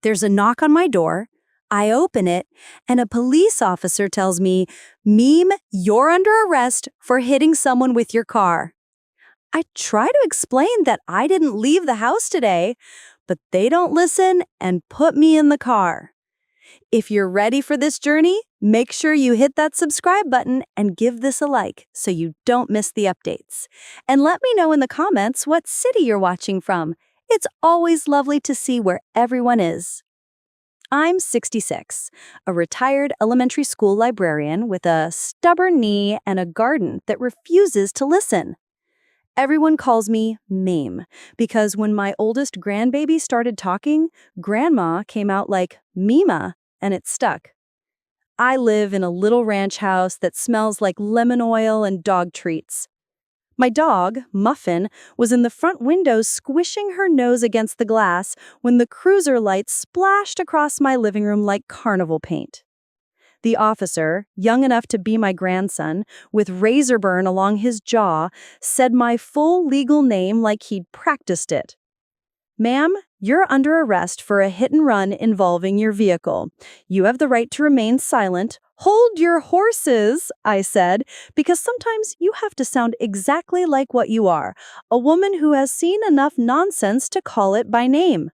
There's a knock on my door. I open it, and a police officer tells me, "Meme, you're under arrest for hitting someone with your car." I try to explain that I didn't leave the house today, but they don't listen and put me in the car. If you're ready for this journey, make sure you hit that subscribe button and give this a like so you don't miss the updates. And let me know in the comments what city you're watching from. It's always lovely to see where everyone is. I'm 66, a retired elementary school librarian with a stubborn knee and a garden that refuses to listen. Everyone calls me Mame because when my oldest grandbaby started talking, Grandma came out like Mima, and it stuck. I live in a little ranch house that smells like lemon oil and dog treats. My dog, Muffin, was in the front window squishing her nose against the glass when the cruiser lights splashed across my living room like carnival paint. The officer, young enough to be my grandson, with razor burn along his jaw, said my full legal name like he'd practiced it. "Ma'am, you're under arrest for a hit and run involving your vehicle. You have the right to remain silent." "Hold your horses," I said, because sometimes you have to sound exactly like what you are, a woman who has seen enough nonsense to call it by name.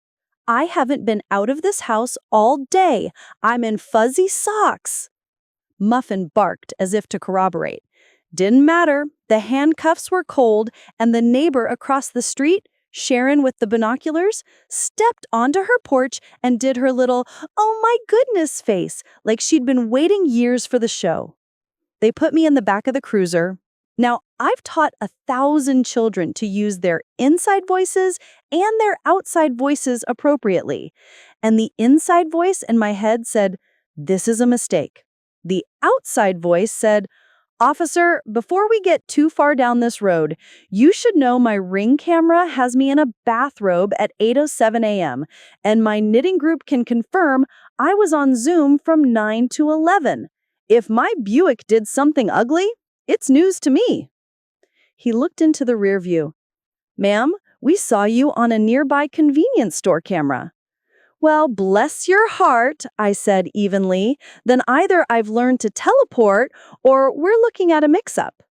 "I haven't been out of this house all day. I'm in fuzzy socks." Muffin barked as if to corroborate. Didn't matter. The handcuffs were cold, and the neighbor across the street, Sharon with the binoculars, stepped onto her porch and did her little, "oh my goodness" face, like she'd been waiting years for the show. They put me in the back of the cruiser. Now, I've taught 1,000 children to use their inside voices and their outside voices appropriately. And the inside voice in my head said, "This is a mistake." The outside voice said, "Officer, before we get too far down this road, you should know my Ring camera has me in a bathrobe at 8:07 a.m., and my knitting group can confirm I was on Zoom from 9 to 11. If my Buick did something ugly, it's news to me." He looked into the rear view. "Ma'am, we saw you on a nearby convenience store camera." "Well, bless your heart," I said evenly. "Then either I've learned to teleport or we're looking at a mix-up."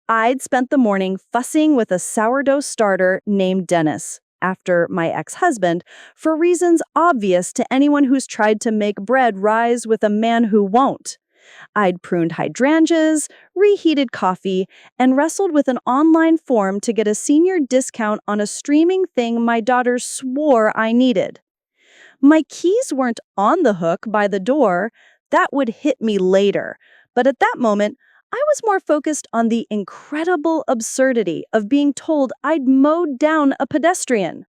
I'd spent the morning fussing with a sourdough starter named Dennis, after my ex-husband, for reasons obvious to anyone who's tried to make bread rise with a man who won't. I'd pruned hydrangeas, reheated coffee, and wrestled with an online form to get a senior discount on a streaming thing my daughter swore I needed. My keys weren't on the hook by the door. That would hit me later. But at that moment, I was more focused on the incredible absurdity of being told I'd mowed down a pedestrian.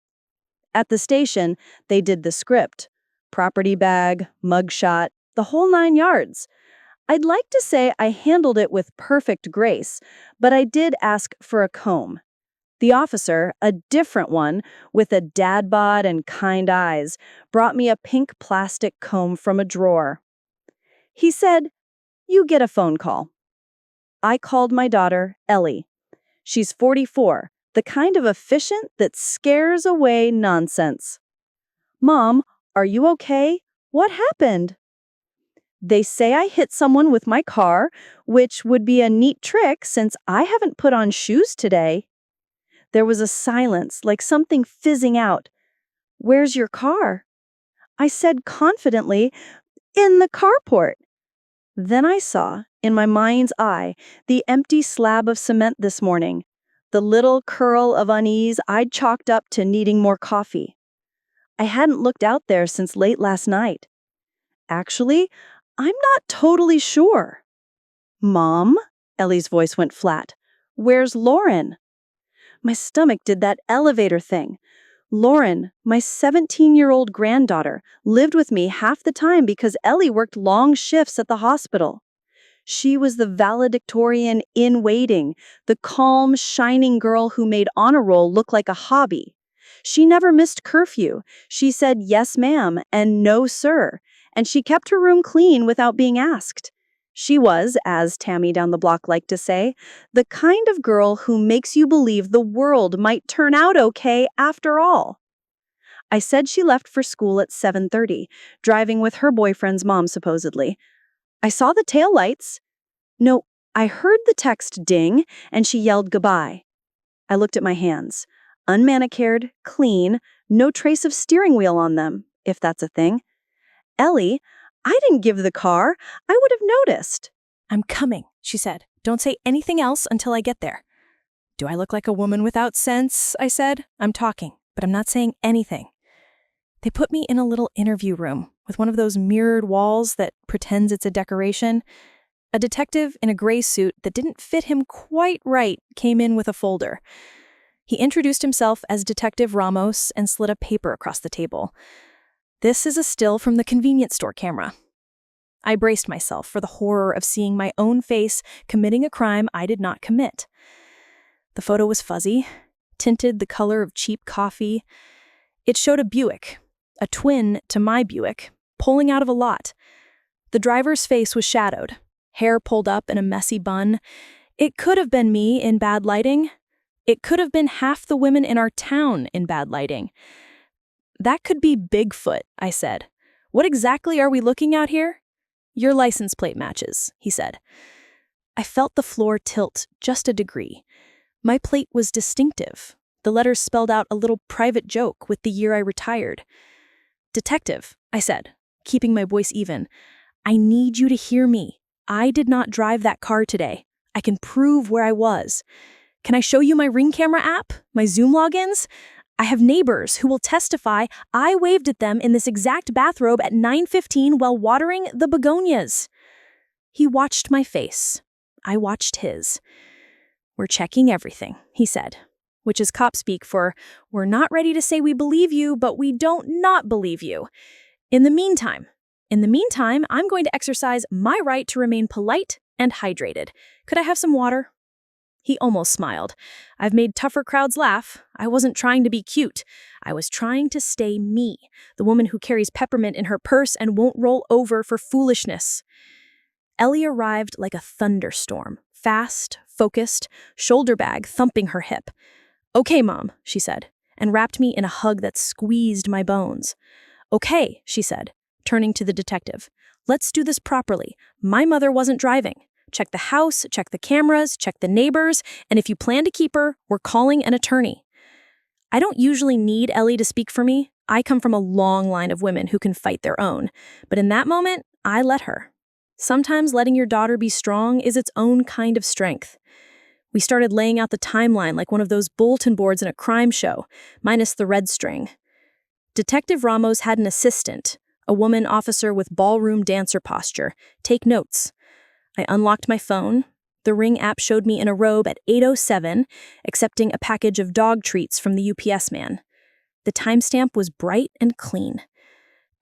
At the station, they did the script. Property bag, mugshot, the whole 9 yards. I'd like to say I handled it with perfect grace, but I did ask for a comb. The officer, a different one, with a dad bod and kind eyes, brought me a pink plastic comb from a drawer. He said, "You get a phone call." I called my daughter, Ellie. She's 44, the kind of efficient that scares away nonsense. "Mom, are you okay? What happened?" "They say I hit someone with my car, which would be a neat trick since I haven't put on shoes today." There was a silence, like something fizzing out. "Where's your car?" I said confidently, "In the carport." Then I saw, in my mind's eye, the empty slab of cement this morning, the little curl of unease I'd chalked up to needing more coffee. I hadn't looked out there since late last night. Actually, I'm not totally sure. "Mom?" Ellie's voice went flat. "Where's Lauren?" My stomach did that elevator thing. Lauren, my 17-year-old granddaughter, lived with me half the time because Ellie worked long shifts at the hospital. She was the valedictorian in waiting, the calm, shining girl who made honor roll look like a hobby. She never missed curfew. She said yes, ma'am, and no, sir, and she kept her room clean without being asked. She was, as Tammy down the block liked to say, the kind of girl who makes you believe the world might turn out okay after all. I said she left for school at 7:30, driving with her boyfriend's mom supposedly. I saw the taillights. No, I heard the text ding, and she yelled goodbye. I looked at my hands. Unmanicured, clean, no trace of steering wheel on them, if that's a thing. Ellie, I didn't give the car. I would have noticed. "I'm coming," she said. "Don't say anything else until I get there." "Do I look like a woman without sense?" I said. "I'm talking, but I'm not saying anything." They put me in a little interview room with one of those mirrored walls that pretends it's a decoration. A detective in a gray suit that didn't fit him quite right came in with a folder. He introduced himself as Detective Ramos and slid a paper across the table. "This is a still from the convenience store camera." I braced myself for the horror of seeing my own face committing a crime I did not commit. The photo was fuzzy, tinted the color of cheap coffee. It showed a Buick, a twin to my Buick, pulling out of a lot. The driver's face was shadowed, hair pulled up in a messy bun. It could have been me in bad lighting. It could have been half the women in our town in bad lighting. "That could be Bigfoot," I said. "What exactly are we looking at here?" "Your license plate matches," he said. I felt the floor tilt just a degree. My plate was distinctive. The letters spelled out a little private joke with the year I retired. "Detective," I said, keeping my voice even, "I need you to hear me. I did not drive that car today. I can prove where I was. Can I show you my Ring camera app, my Zoom logins? I have neighbors who will testify I waved at them in this exact bathrobe at 9:15 while watering the begonias." He watched my face. I watched his. "We're checking everything," he said, which is cop speak for, "We're not ready to say we believe you, but we don't not believe you. In the meantime, I'm going to exercise my right to remain polite and hydrated. Could I have some water?" He almost smiled. I've made tougher crowds laugh. I wasn't trying to be cute. I was trying to stay me, the woman who carries peppermint in her purse and won't roll over for foolishness. Ellie arrived like a thunderstorm, fast, focused, shoulder bag thumping her hip. "Okay, Mom," she said, and wrapped me in a hug that squeezed my bones. "Okay," she said, turning to the detective. "Let's do this properly. My mother wasn't driving. Check the house, check the cameras, check the neighbors, and if you plan to keep her, we're calling an attorney." I don't usually need Ellie to speak for me. I come from a long line of women who can fight their own. But in that moment, I let her. Sometimes letting your daughter be strong is its own kind of strength. We started laying out the timeline like one of those bulletin boards in a crime show, minus the red string. Detective Ramos had an assistant, a woman officer with ballroom dancer posture, take notes. I unlocked my phone. The Ring app showed me in a robe at 8:07, accepting a package of dog treats from the UPS man. The timestamp was bright and clean.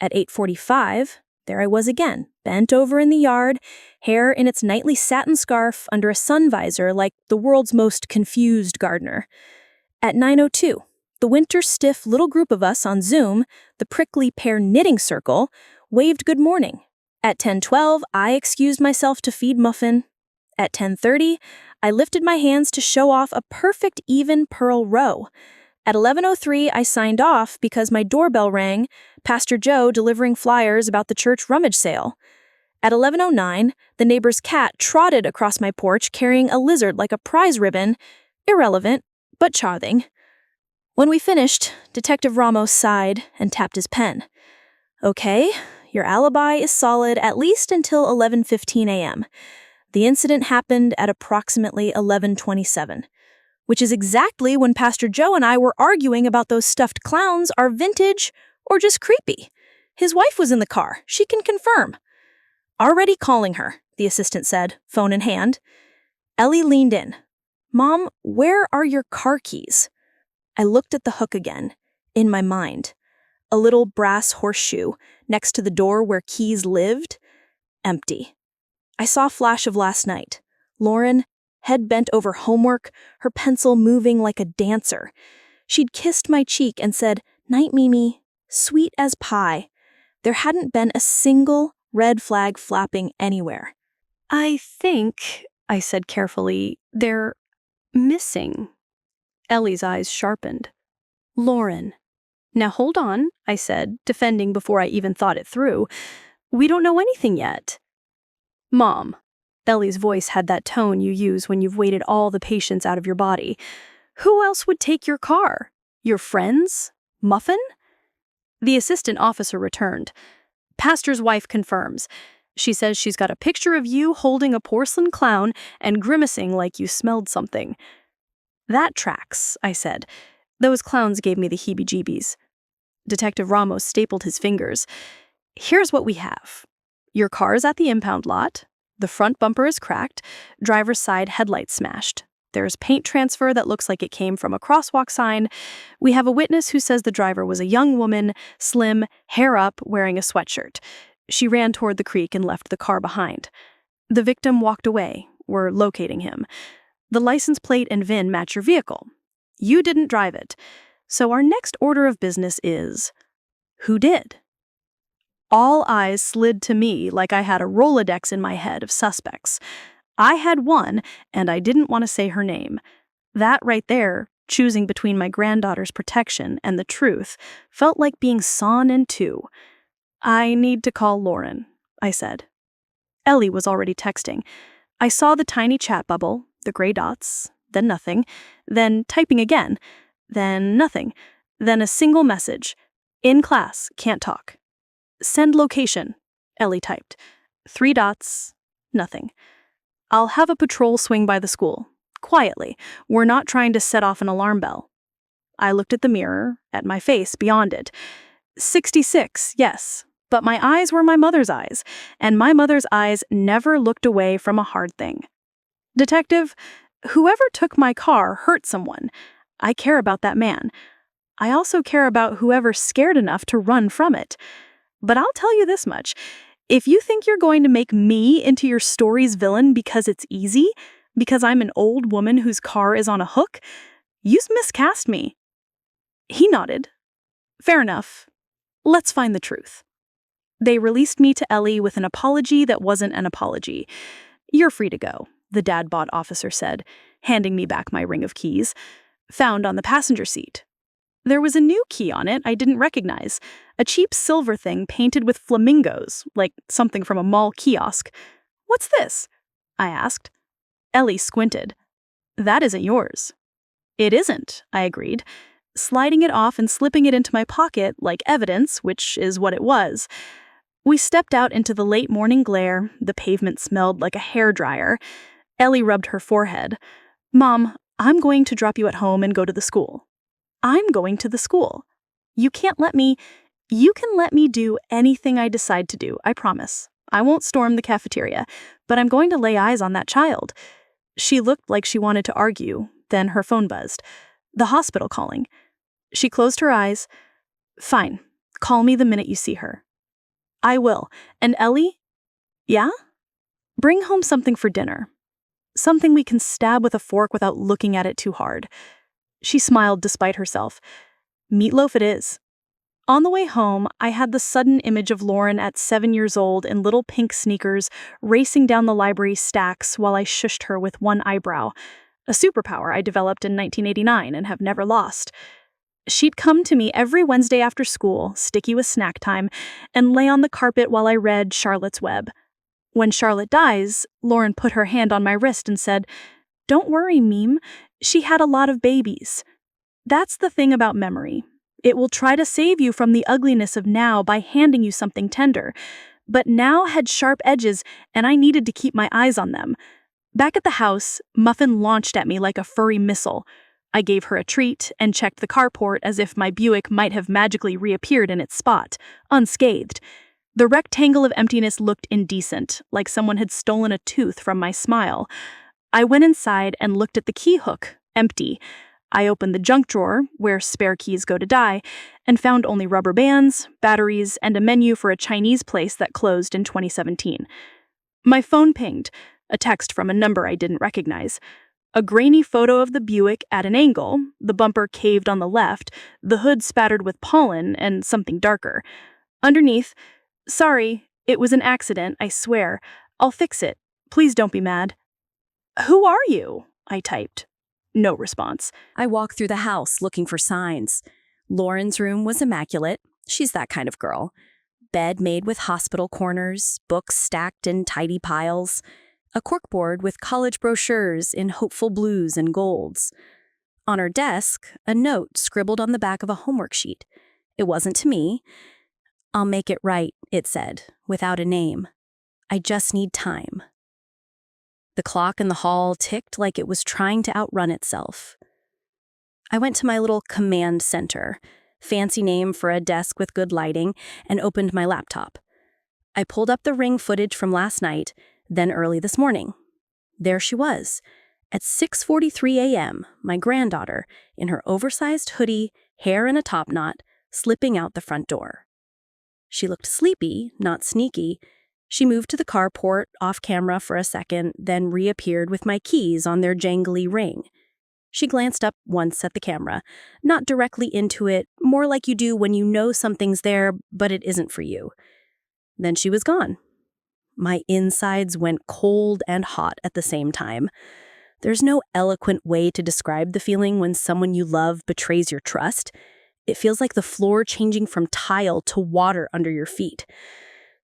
At 8:45, there I was again, bent over in the yard, hair in its nightly satin scarf under a sun visor like the world's most confused gardener. At 9:02, the winter-stiff little group of us on Zoom, the prickly pair knitting circle, waved good morning. At 10:12, I excused myself to feed Muffin. At 10:30, I lifted my hands to show off a perfect even pearl row. At 11:03, I signed off because my doorbell rang, Pastor Joe delivering flyers about the church rummage sale. At 11:09, the neighbor's cat trotted across my porch carrying a lizard like a prize ribbon. Irrelevant, but charming. When we finished, Detective Ramos sighed and tapped his pen. "Okay, your alibi is solid at least until 11:15 a.m. The incident happened at approximately 11:27, which is exactly when Pastor Joe and I were arguing about those stuffed clowns are vintage or just creepy. His wife was in the car. She can confirm." "Already calling her," the assistant said, phone in hand. Ellie leaned in. "Mom, where are your car keys?" I looked at the hook again, in my mind. A little brass horseshoe next to the door where keys lived. Empty. I saw a flash of last night. Lauren, head bent over homework, her pencil moving like a dancer. She'd kissed my cheek and said, "Night, Mimi," sweet as pie. There hadn't been a single red flag flapping anywhere. "I think," I said carefully, "they're missing." Ellie's eyes sharpened. "Lauren, Now hold on, I said, defending before I even thought it through. We don't know anything yet. Mom. Ellie's voice had that tone you use when you've waited all the patience out of your body. Who else would take your car? Your friends? Muffin? The assistant officer returned. Pastor's wife confirms. She says she's got a picture of you holding a porcelain clown and grimacing like you smelled something. That tracks, I said. Those clowns gave me the heebie-jeebies. Detective Ramos stapled his fingers. Here's what we have. Your car's at the impound lot. The front bumper is cracked. Driver's side headlight smashed. There's paint transfer that looks like it came from a crosswalk sign. We have a witness who says the driver was a young woman, slim, hair up, wearing a sweatshirt. She ran toward the creek and left the car behind. The victim walked away. We're locating him. The license plate and VIN match your vehicle. You didn't drive it. So our next order of business is, who did? All eyes slid to me like I had a Rolodex in my head of suspects. I had one, and I didn't want to say her name. That right there, choosing between my granddaughter's protection and the truth, felt like being sawn in two. I need to call Lauren, I said. Ellie was already texting. I saw the tiny chat bubble, the gray dots, then nothing, then typing again, then nothing, then a single message. In class, can't talk. Send location, Ellie typed. 3 dots, nothing. I'll have a patrol swing by the school. Quietly. We're not trying to set off an alarm bell. I looked at the mirror, at my face beyond it. 66, yes. But my eyes were my mother's eyes, and my mother's eyes never looked away from a hard thing. Detective, whoever took my car hurt someone. I care about that man. I also care about whoever's scared enough to run from it. But I'll tell you this much. If you think you're going to make me into your story's villain because it's easy, because I'm an old woman whose car is on a hook, you've miscast me. He nodded. Fair enough. Let's find the truth. They released me to Ellie with an apology that wasn't an apology. You're free to go, the dad-bod officer said, handing me back my ring of keys, found on the passenger seat. There was a new key on it I didn't recognize, a cheap silver thing painted with flamingos, like something from a mall kiosk. What's this? I asked. Ellie squinted. That isn't yours. It isn't, I agreed, sliding it off and slipping it into my pocket like evidence, which is what it was. We stepped out into the late morning glare. The pavement smelled like a hairdryer. Ellie rubbed her forehead. Mom, I'm going to drop you at home and go to the school. I'm going to the school. You can let me do anything I decide to do, I promise. I won't storm the cafeteria, but I'm going to lay eyes on that child. She looked like she wanted to argue, then her phone buzzed. The hospital calling. She closed her eyes. Fine, call me the minute you see her. I will. And Ellie? Yeah? Bring home something for dinner. Something we can stab with a fork without looking at it too hard. She smiled despite herself. Meatloaf it is. On the way home, I had the sudden image of Lauren at 7 years old in little pink sneakers, racing down the library stacks while I shushed her with one eyebrow, a superpower I developed in 1989 and have never lost. She'd come to me every Wednesday after school, sticky with snack time, and lay on the carpet while I read Charlotte's Web. When Charlotte dies, Lauren put her hand on my wrist and said, Don't worry, Meme. She had a lot of babies. That's the thing about memory. It will try to save you from the ugliness of now by handing you something tender. But now had sharp edges, and I needed to keep my eyes on them. Back at the house, Muffin launched at me like a furry missile. I gave her a treat and checked the carport as if my Buick might have magically reappeared in its spot, unscathed. The rectangle of emptiness looked indecent, like someone had stolen a tooth from my smile. I went inside and looked at the key hook, empty. I opened the junk drawer, where spare keys go to die, and found only rubber bands, batteries, and a menu for a Chinese place that closed in 2017. My phone pinged, a text from a number I didn't recognize. A grainy photo of the Buick at an angle, the bumper caved on the left, the hood spattered with pollen, and something darker. Underneath, Sorry, it was an accident, I swear. I'll fix it. Please don't be mad. Who are you? I typed. No response. I walk through the house looking for signs. Lauren's room was immaculate. She's that kind of girl. Bed made with hospital corners, books stacked in tidy piles, a corkboard with college brochures in hopeful blues and golds. On her desk, a note scribbled on the back of a homework sheet. It wasn't to me. "I'll make it right," it said, without a name. "I just need time." The clock in the hall ticked like it was trying to outrun itself. I went to my little command center, fancy name for a desk with good lighting, and opened my laptop. I pulled up the ring footage from last night, then early this morning. There she was, at 6:43 a.m., my granddaughter, in her oversized hoodie, hair in a top knot, slipping out the front door. She looked sleepy, not sneaky. She moved to the carport, off camera for a second, then reappeared with my keys on their jangly ring. She glanced up once at the camera, not directly into it, more like you do when you know something's there, but it isn't for you. Then she was gone. My insides went cold and hot at the same time. There's no eloquent way to describe the feeling when someone you love betrays your trust. It feels like the floor changing from tile to water under your feet.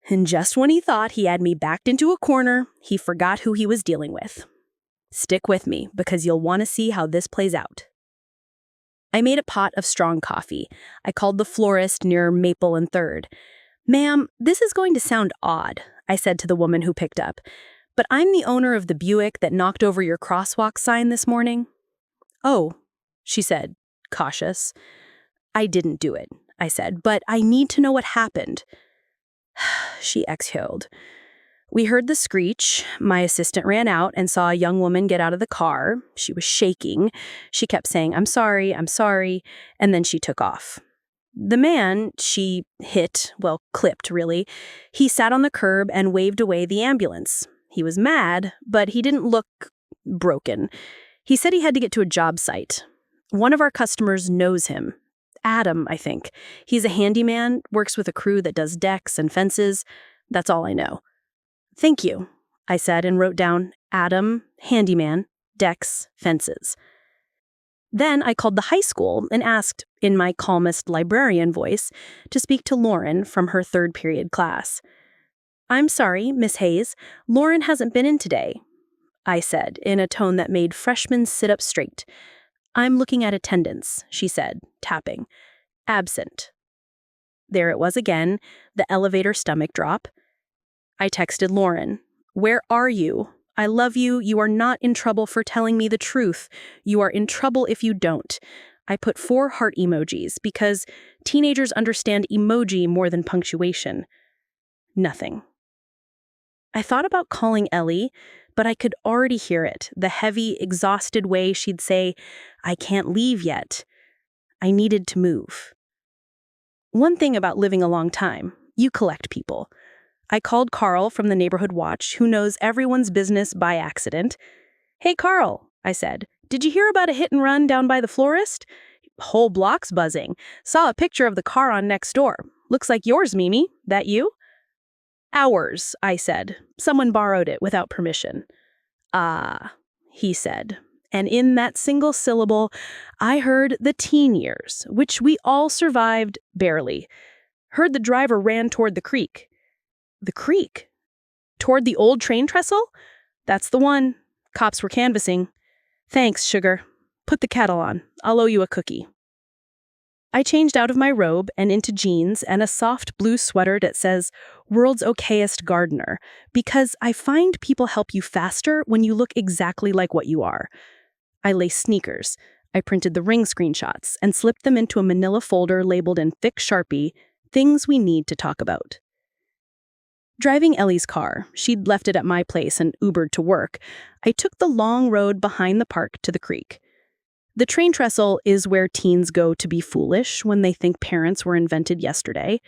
And just when he thought he had me backed into a corner, he forgot who he was dealing with. Stick with me, because you'll want to see how this plays out. I made a pot of strong coffee. I called the florist near Maple and 3rd. "Ma'am, this is going to sound odd," I said to the woman who picked up, "but I'm the owner of the Buick that knocked over your crosswalk sign this morning." "Oh," she said, cautious. "I didn't do it," I said, "but I need to know what happened." She exhaled. "We heard the screech. My assistant ran out and saw a young woman get out of the car. She was shaking. She kept saying, 'I'm sorry, I'm sorry,' and then she took off. The man she hit, well, clipped really, he sat on the curb and waved away the ambulance. He was mad, but he didn't look broken. He said he had to get to a job site. One of our customers knows him. Adam, I think. He's a handyman, works with a crew that does decks and fences. That's all I know." "Thank you," I said, and wrote down Adam, handyman, decks, fences. Then I called the high school and asked, in my calmest librarian voice, to speak to Lauren from her 3rd period class. "I'm sorry, Miss Hayes, Lauren hasn't been in today," I said, in a tone that made freshmen sit up straight. "I'm looking at attendance," she said, tapping. "Absent." There it was again, the elevator stomach drop. I texted Lauren, "Where are you? I love you. You are not in trouble for telling me the truth. You are in trouble if you don't." I put 4 heart emojis because teenagers understand emoji more than punctuation. Nothing. I thought about calling Ellie, but I could already hear it, the heavy, exhausted way she'd say, "I can't leave yet." I needed to move. One thing about living a long time, you collect people. I called Carl from the neighborhood watch, who knows everyone's business by accident. "Hey, Carl," I said, "did you hear about a hit and run down by the florist? Whole block's buzzing. Saw a picture of the car on next door. Looks like yours, Mimi. That you?" "Ours," I said. "Someone borrowed it without permission." "Ah," he said. And in that single syllable, I heard the teen years, which we all survived barely. Heard the driver ran toward the creek. The creek? Toward the old train trestle? That's the one. Cops were canvassing. "Thanks, sugar. Put the kettle on. I'll owe you a cookie." I changed out of my robe and into jeans and a soft blue sweater that says, "World's Okayest Gardener," because I find people help you faster when you look exactly like what you are. I laced sneakers. I printed the ring screenshots and slipped them into a manila folder labeled in thick Sharpie, "Things we need to talk about." Driving Ellie's car, she'd left it at my place and Ubered to work, I took the long road behind the park to the creek. The train trestle is where teens go to be foolish when they think parents were invented yesterday.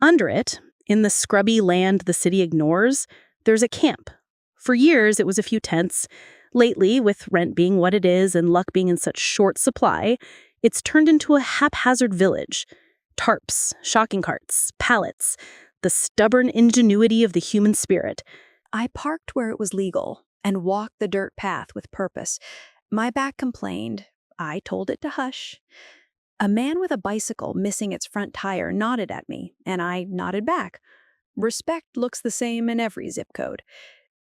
Under it, in the scrubby land the city ignores, there's a camp. For years, it was a few tents. Lately, with rent being what it is and luck being in such short supply, it's turned into a haphazard village. Tarps, shocking carts, pallets, the stubborn ingenuity of the human spirit. I parked where it was legal and walked the dirt path with purpose. My back complained. I told it to hush. A man with a bicycle missing its front tire nodded at me, and I nodded back. Respect looks the same in every zip code.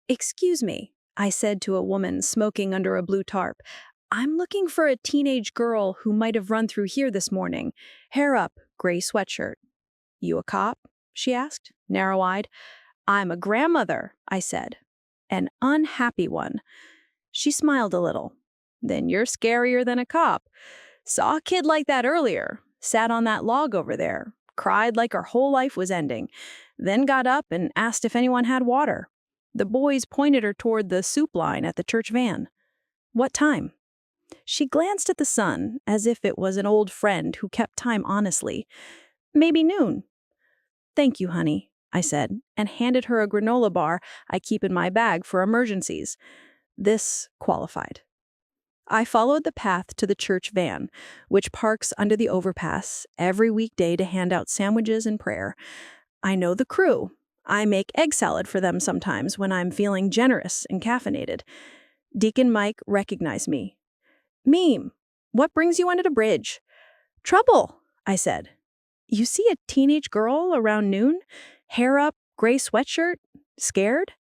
"Excuse me," I said to a woman smoking under a blue tarp. "I'm looking for a teenage girl who might have run through here this morning. Hair up, gray sweatshirt." "You a cop?" she asked, narrow-eyed. "I'm a grandmother," I said. "An unhappy one." She smiled a little. "Then you're scarier than a cop. Saw a kid like that earlier. Sat on that log over there. Cried like her whole life was ending. Then got up and asked if anyone had water. The boys pointed her toward the soup line at the church van." "What time?" She glanced at the sun as if it was an old friend who kept time honestly. "Maybe noon." "Thank you, honey," I said, and handed her a granola bar I keep in my bag for emergencies. This qualified. I followed the path to the church van, which parks under the overpass every weekday to hand out sandwiches and prayer. I know the crew. I make egg salad for them sometimes when I'm feeling generous and caffeinated. Deacon Mike recognized me. "Meme, what brings you under the bridge?" "Trouble," I said. "You see a teenage girl around noon? Hair up, gray sweatshirt? Scared?"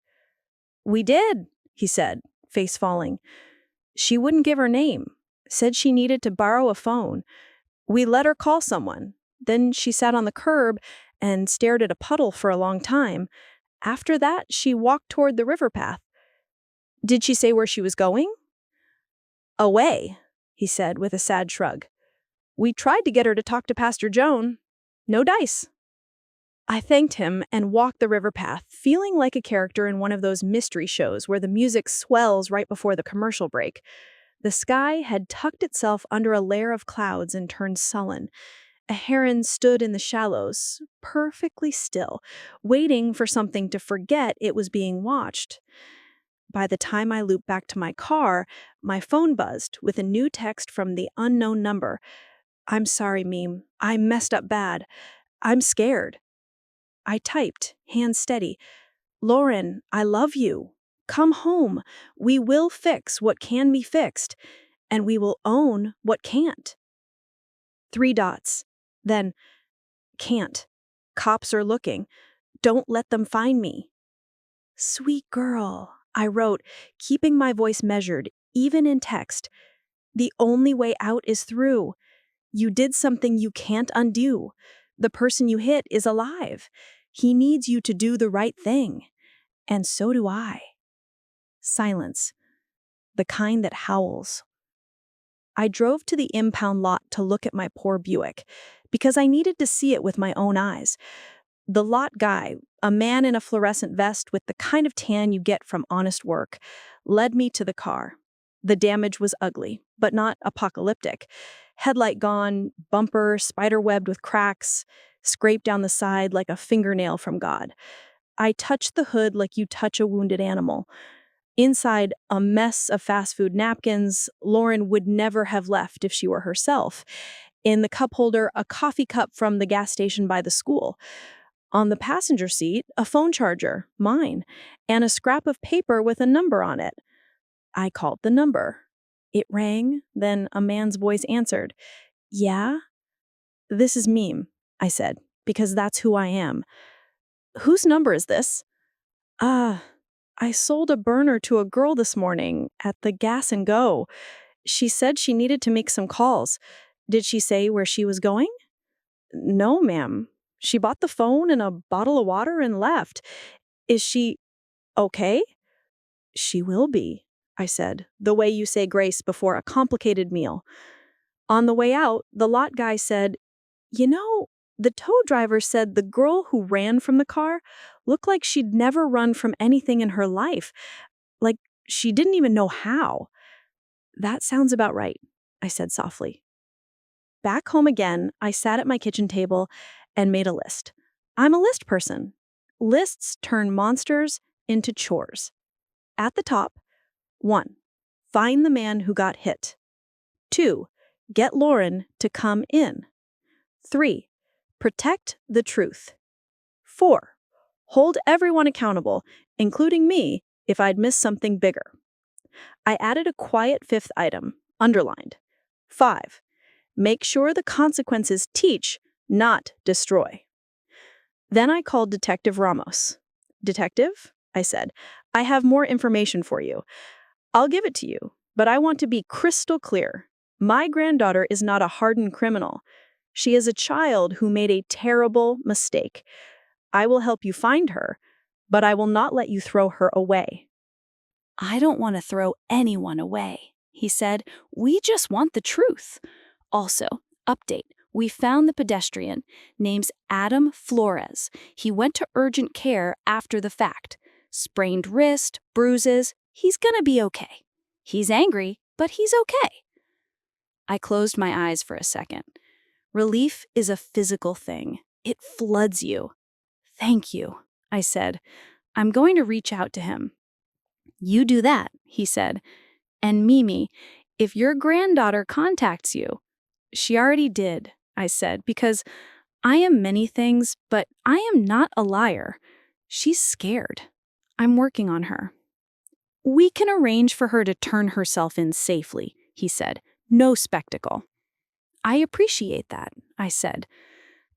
"We did," he said, face falling. "She wouldn't give her name. Said she needed to borrow a phone. We let her call someone. Then she sat on the curb and stared at a puddle for a long time. After that, she walked toward the river path." "Did she say where she was going?" "Away," he said with a sad shrug. "We tried to get her to talk to Pastor Joan. No dice." I thanked him and walked the river path, feeling like a character in one of those mystery shows where the music swells right before the commercial break. The sky had tucked itself under a layer of clouds and turned sullen. A heron stood in the shallows, perfectly still, waiting for something to forget it was being watched. By the time I looped back to my car, my phone buzzed with a new text from the unknown number. "I'm sorry, Meme. I messed up bad. I'm scared." I typed, hands steady. "Lauren, I love you. Come home. We will fix what can be fixed, and we will own what can't." 3 dots. Then, "Can't. Cops are looking. Don't let them find me." "Sweet girl," I wrote, keeping my voice measured, even in text. "The only way out is through. You did something you can't undo. The person you hit is alive. He needs you to do the right thing. And so do I." Silence. The kind that howls. I drove to the impound lot to look at my poor Buick, because I needed to see it with my own eyes. The lot guy, a man in a fluorescent vest with the kind of tan you get from honest work, led me to the car. The damage was ugly, but not apocalyptic. Headlight gone, bumper spider-webbed with cracks, scraped down the side like a fingernail from God. I touched the hood like you touch a wounded animal. Inside, a mess of fast food napkins Lauren would never have left if she were herself. In the cup holder, a coffee cup from the gas station by the school. On the passenger seat, a phone charger, mine, and a scrap of paper with a number on it. I called the number. It rang, then a man's voice answered. "Yeah?" "This is Meme," I said, because that's who I am. "Whose number is this?" I sold a burner to a girl this morning at the Gas and Go. She said she needed to make some calls. Did she say where she was going?" "No, ma'am. She bought the phone and a bottle of water and left. Is she okay?" "She will be," I said, the way you say grace before a complicated meal. On the way out, the lot guy said, "You know, the tow driver said the girl who ran from the car looked like she'd never run from anything in her life. Like she didn't even know how." "That sounds about right," I said softly. Back home again, I sat at my kitchen table and made a list. I'm a list person. Lists turn monsters into chores. At the top, 1. Find the man who got hit. 2. Get Lauren to come in. 3. Protect the truth. 4. Hold everyone accountable, including me, if I'd missed something bigger. I added a quiet 5th item, underlined. 5. Make sure the consequences teach, not destroy. Then I called Detective Ramos. Detective, I said, I have more information for you. I'll give it to you, but I want to be crystal clear. My granddaughter is not a hardened criminal. She is a child who made a terrible mistake. I will help you find her, but I will not let you throw her away. I don't want to throw anyone away, he said. We just want the truth. Also, update. We found the pedestrian. Name's Adam Flores. He went to urgent care after the fact. Sprained wrist, bruises. He's gonna be okay. He's angry, but he's okay. I closed my eyes for a second. Relief is a physical thing. It floods you. Thank you, I said. I'm going to reach out to him. You do that, he said. And Mimi, if your granddaughter contacts you, she already did, I said, because I am many things, but I am not a liar. She's scared. I'm working on her. We can arrange for her to turn herself in safely, he said. No spectacle. I appreciate that, I said,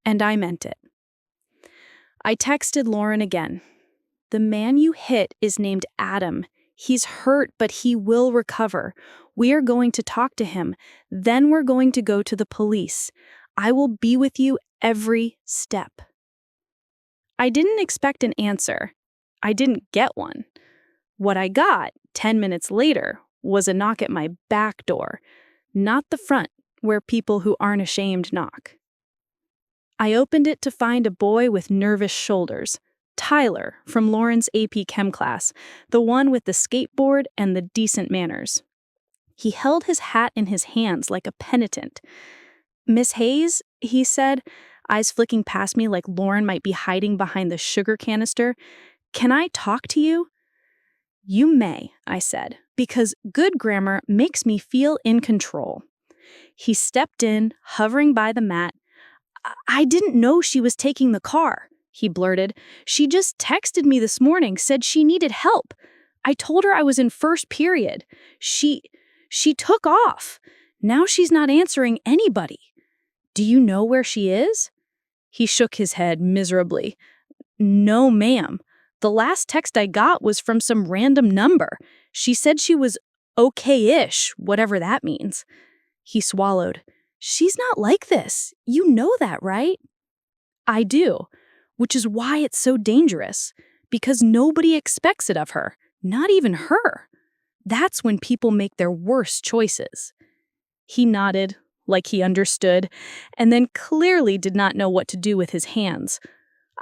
and I meant it. I texted Lauren again. The man you hit is named Adam. He's hurt, but he will recover. We are going to talk to him. Then we're going to go to the police. I will be with you every step. I didn't expect an answer. I didn't get one. What I got 10 minutes later was a knock at my back door, not the front, where people who aren't ashamed knock. I opened it to find a boy with nervous shoulders. Tyler, from Lauren's AP Chem class, the one with the skateboard and the decent manners. He held his hat in his hands like a penitent. Miss Hayes, he said, eyes flicking past me like Lauren might be hiding behind the sugar canister, can I talk to you? You may, I said, because good grammar makes me feel in control. He stepped in, hovering by the mat. I didn't know she was taking the car, he blurted. She just texted me this morning, said she needed help. I told her I was in first period. She took off. Now she's not answering anybody. Do you know where she is? He shook his head miserably. No, ma'am. The last text I got was from some random number. She said she was okay-ish, whatever that means. He swallowed. She's not like this. You know that, right? I do, which is why it's so dangerous, because nobody expects it of her, not even her. That's when people make their worst choices. He nodded, like he understood, and then clearly did not know what to do with his hands.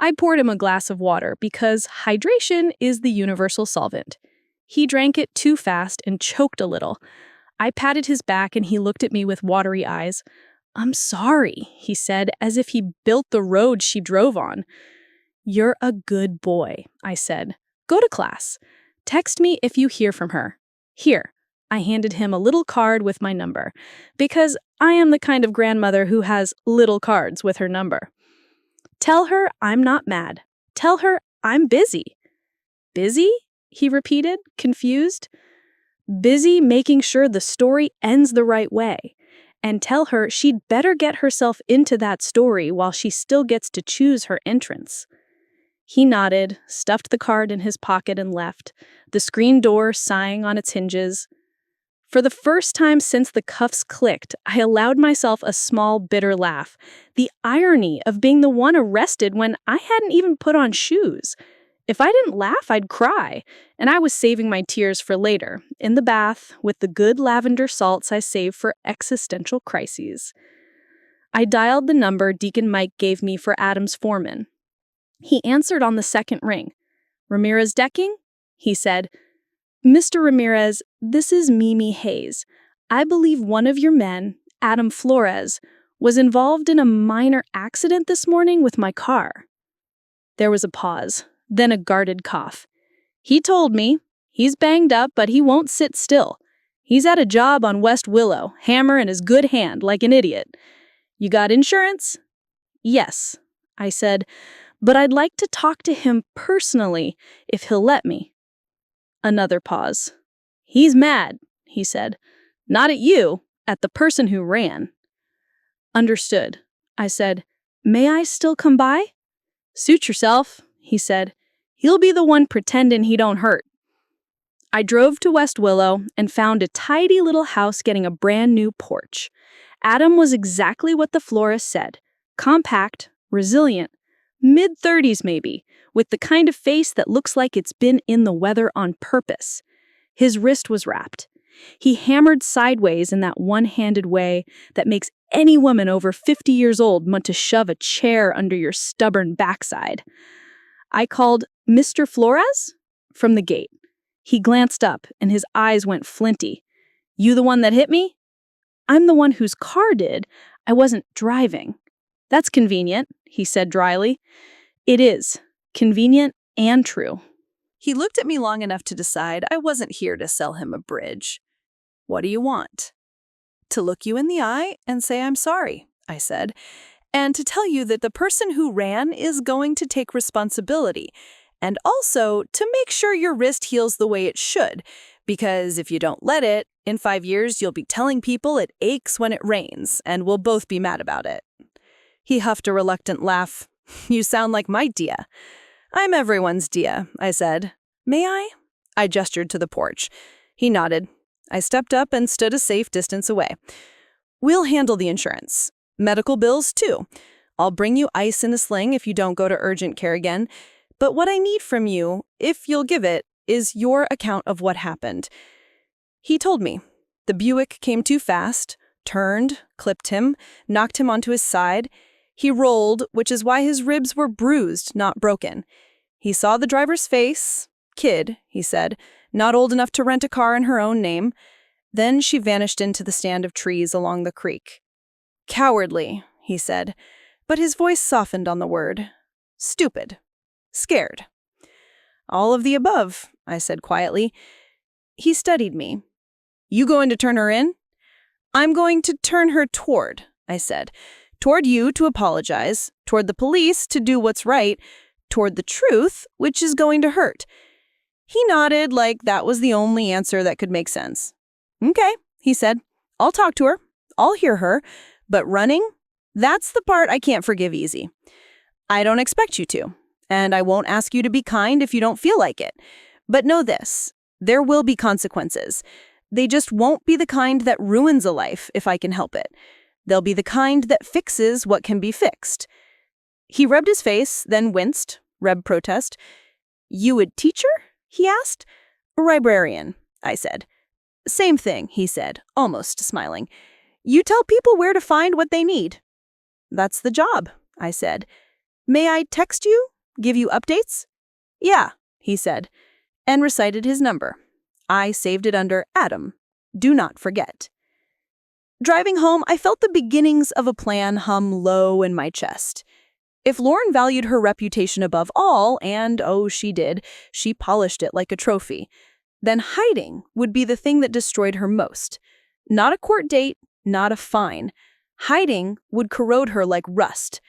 I poured him a glass of water because hydration is the universal solvent. He drank it too fast and choked a little. I patted his back and he looked at me with watery eyes. I'm sorry, he said, as if he built the road she drove on. You're a good boy, I said. Go to class. Text me if you hear from her. Here, I handed him a little card with my number, because I am the kind of grandmother who has little cards with her number. Tell her I'm not mad. Tell her I'm busy. Busy? He repeated, confused. Busy making sure the story ends the right way. And tell her she'd better get herself into that story while she still gets to choose her entrance. He nodded, stuffed the card in his pocket and left, the screen door sighing on its hinges. For the first time since the cuffs clicked, I allowed myself a small, bitter laugh. The irony of being the one arrested when I hadn't even put on shoes. If I didn't laugh, I'd cry, and I was saving my tears for later, in the bath, with the good lavender salts I save for existential crises. I dialed the number Deacon Mike gave me for Adam's foreman. He answered on the second ring. Ramirez Decking? He said, Mr. Ramirez, this is Mimi Hayes. I believe one of your men, Adam Flores, was involved in a minor accident this morning with my car. There was a pause, then a guarded cough. He told me. He's banged up, but he won't sit still. He's at a job on West Willow, hammer in his good hand, like an idiot. You got insurance? Yes, I said, but I'd like to talk to him personally, if he'll let me. Another pause. He's mad, he said. Not at you, at the person who ran. Understood. I said, "May I still come by?" "Suit yourself," he said. "He'll be the one pretending he don't hurt." I drove to West Willow and found a tidy little house getting a brand new porch. Adam was exactly what the florist said. Compact, resilient, mid-30s maybe, with the kind of face that looks like it's been in the weather on purpose. His wrist was wrapped. He hammered sideways in that one-handed way that makes any woman over 50 years old want to shove a chair under your stubborn backside. I called "Mr. Flores?" from the gate. He glanced up and his eyes went flinty. "You the one that hit me?" "I'm the one whose car did. I wasn't driving." "That's convenient," he said dryly. "It is. Convenient and true." He looked at me long enough to decide I wasn't here to sell him a bridge. "What do you want?" "To look you in the eye and say I'm sorry," I said, "and to tell you that the person who ran is going to take responsibility, and also to make sure your wrist heals the way it should, because if you don't let it, in 5 years you'll be telling people it aches when it rains, and we'll both be mad about it." He huffed a reluctant laugh. "You sound like my Dia." "I'm everyone's Dia," I said. "May I?" I gestured to the porch. He nodded. I stepped up and stood a safe distance away. "We'll handle the insurance. Medical bills, too. I'll bring you ice in a sling if you don't go to urgent care again. But what I need from you, if you'll give it, is your account of what happened." He told me. The Buick came too fast, turned, clipped him, knocked him onto his side. He rolled, which is why his ribs were bruised, not broken. He saw the driver's face. "Kid," he said, "not old enough to rent a car in her own name." Then she vanished into the stand of trees along the creek. "Cowardly," he said, but his voice softened on the word. "Stupid. Scared." "All of the above," I said quietly. He studied me. "You going to turn her in?" "I'm going to turn her toward," I said. "Toward you to apologize, toward the police to do what's right, toward the truth, which is going to hurt." He nodded like that was the only answer that could make sense. "Okay," he said. "I'll talk to her. I'll hear her. But running? That's the part I can't forgive easy. I don't expect you to. And I won't ask you to be kind if you don't feel like it. But know this, there will be consequences. They just won't be the kind that ruins a life if I can help it. They'll be the kind that fixes what can be fixed." He rubbed his face, then winced, reb protest. "You a teacher?" he asked. "Librarian," I said. "Same thing," he said, almost smiling. "You tell people where to find what they need." "That's the job," I said. "May I text you? Give you updates?" "Yeah," he said, and recited his number. I saved it under Adam. Do not forget. Driving home, I felt the beginnings of a plan hum low in my chest. If Lauren valued her reputation above all, and oh, she did, she polished it like a trophy, then hiding would be the thing that destroyed her most. Not a court date, not a fine. Hiding would corrode her like rust.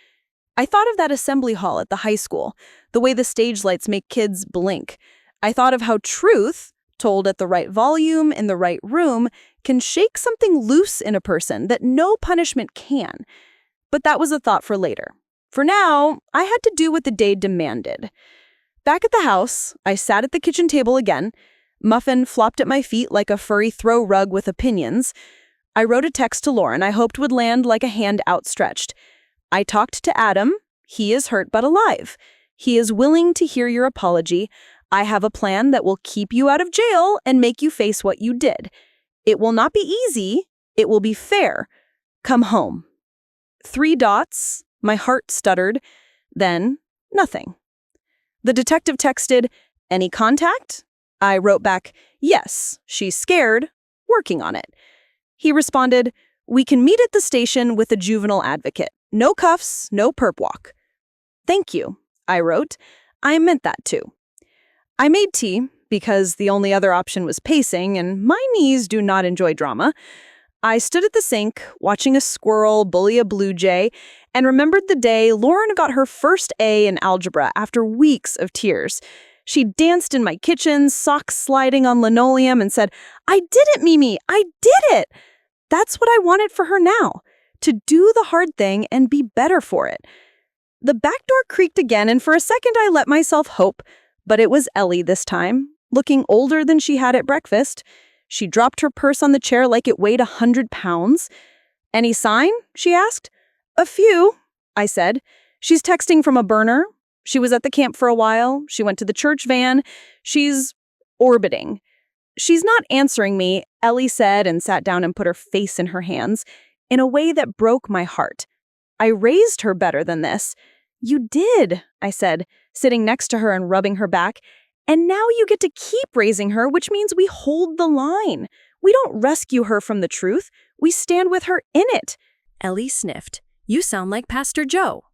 I thought of that assembly hall at the high school, the way the stage lights make kids blink. I thought of how truth, told at the right volume in the right room, can shake something loose in a person that no punishment can. But that was a thought for later. For now, I had to do what the day demanded. Back at the house, I sat at the kitchen table again. Muffin flopped at my feet like a furry throw rug with opinions. I wrote a text to Lauren I hoped would land like a hand outstretched. I talked to Adam. He is hurt but alive. He is willing to hear your apology. I have a plan that will keep you out of jail and make you face what you did. It will not be easy. It will be fair. Come home. 3 dots. My heart stuttered. Then, nothing. The detective texted, "Any contact?" I wrote back, "Yes, she's scared. Working on it." He responded, "We can meet at the station with a juvenile advocate. No cuffs, no perp walk." "Thank you," I wrote. I meant that too. I made tea, because the only other option was pacing, and my knees do not enjoy drama. I stood at the sink, watching a squirrel bully a blue jay, and remembered the day Lauren got her first A in algebra after weeks of tears. She danced in my kitchen, socks sliding on linoleum, and said, "I did it, Mimi! I did it!" That's what I wanted for her now, to do the hard thing and be better for it. The back door creaked again, and for a second I let myself hope, but it was Ellie this time, looking older than she had at breakfast. She dropped her purse on the chair like it weighed 100 pounds. "Any sign?" she asked. "A few," I said. "She's texting from a burner. She was at the camp for a while. She went to the church van. She's orbiting." "She's not answering me," Ellie said and sat down and put her face in her hands, in a way that broke my heart. "I raised her better than this." "You did," I said, sitting next to her and rubbing her back. "And now you get to keep raising her, which means we hold the line. We don't rescue her from the truth. We stand with her in it." Ellie sniffed. "You sound like Pastor Joe."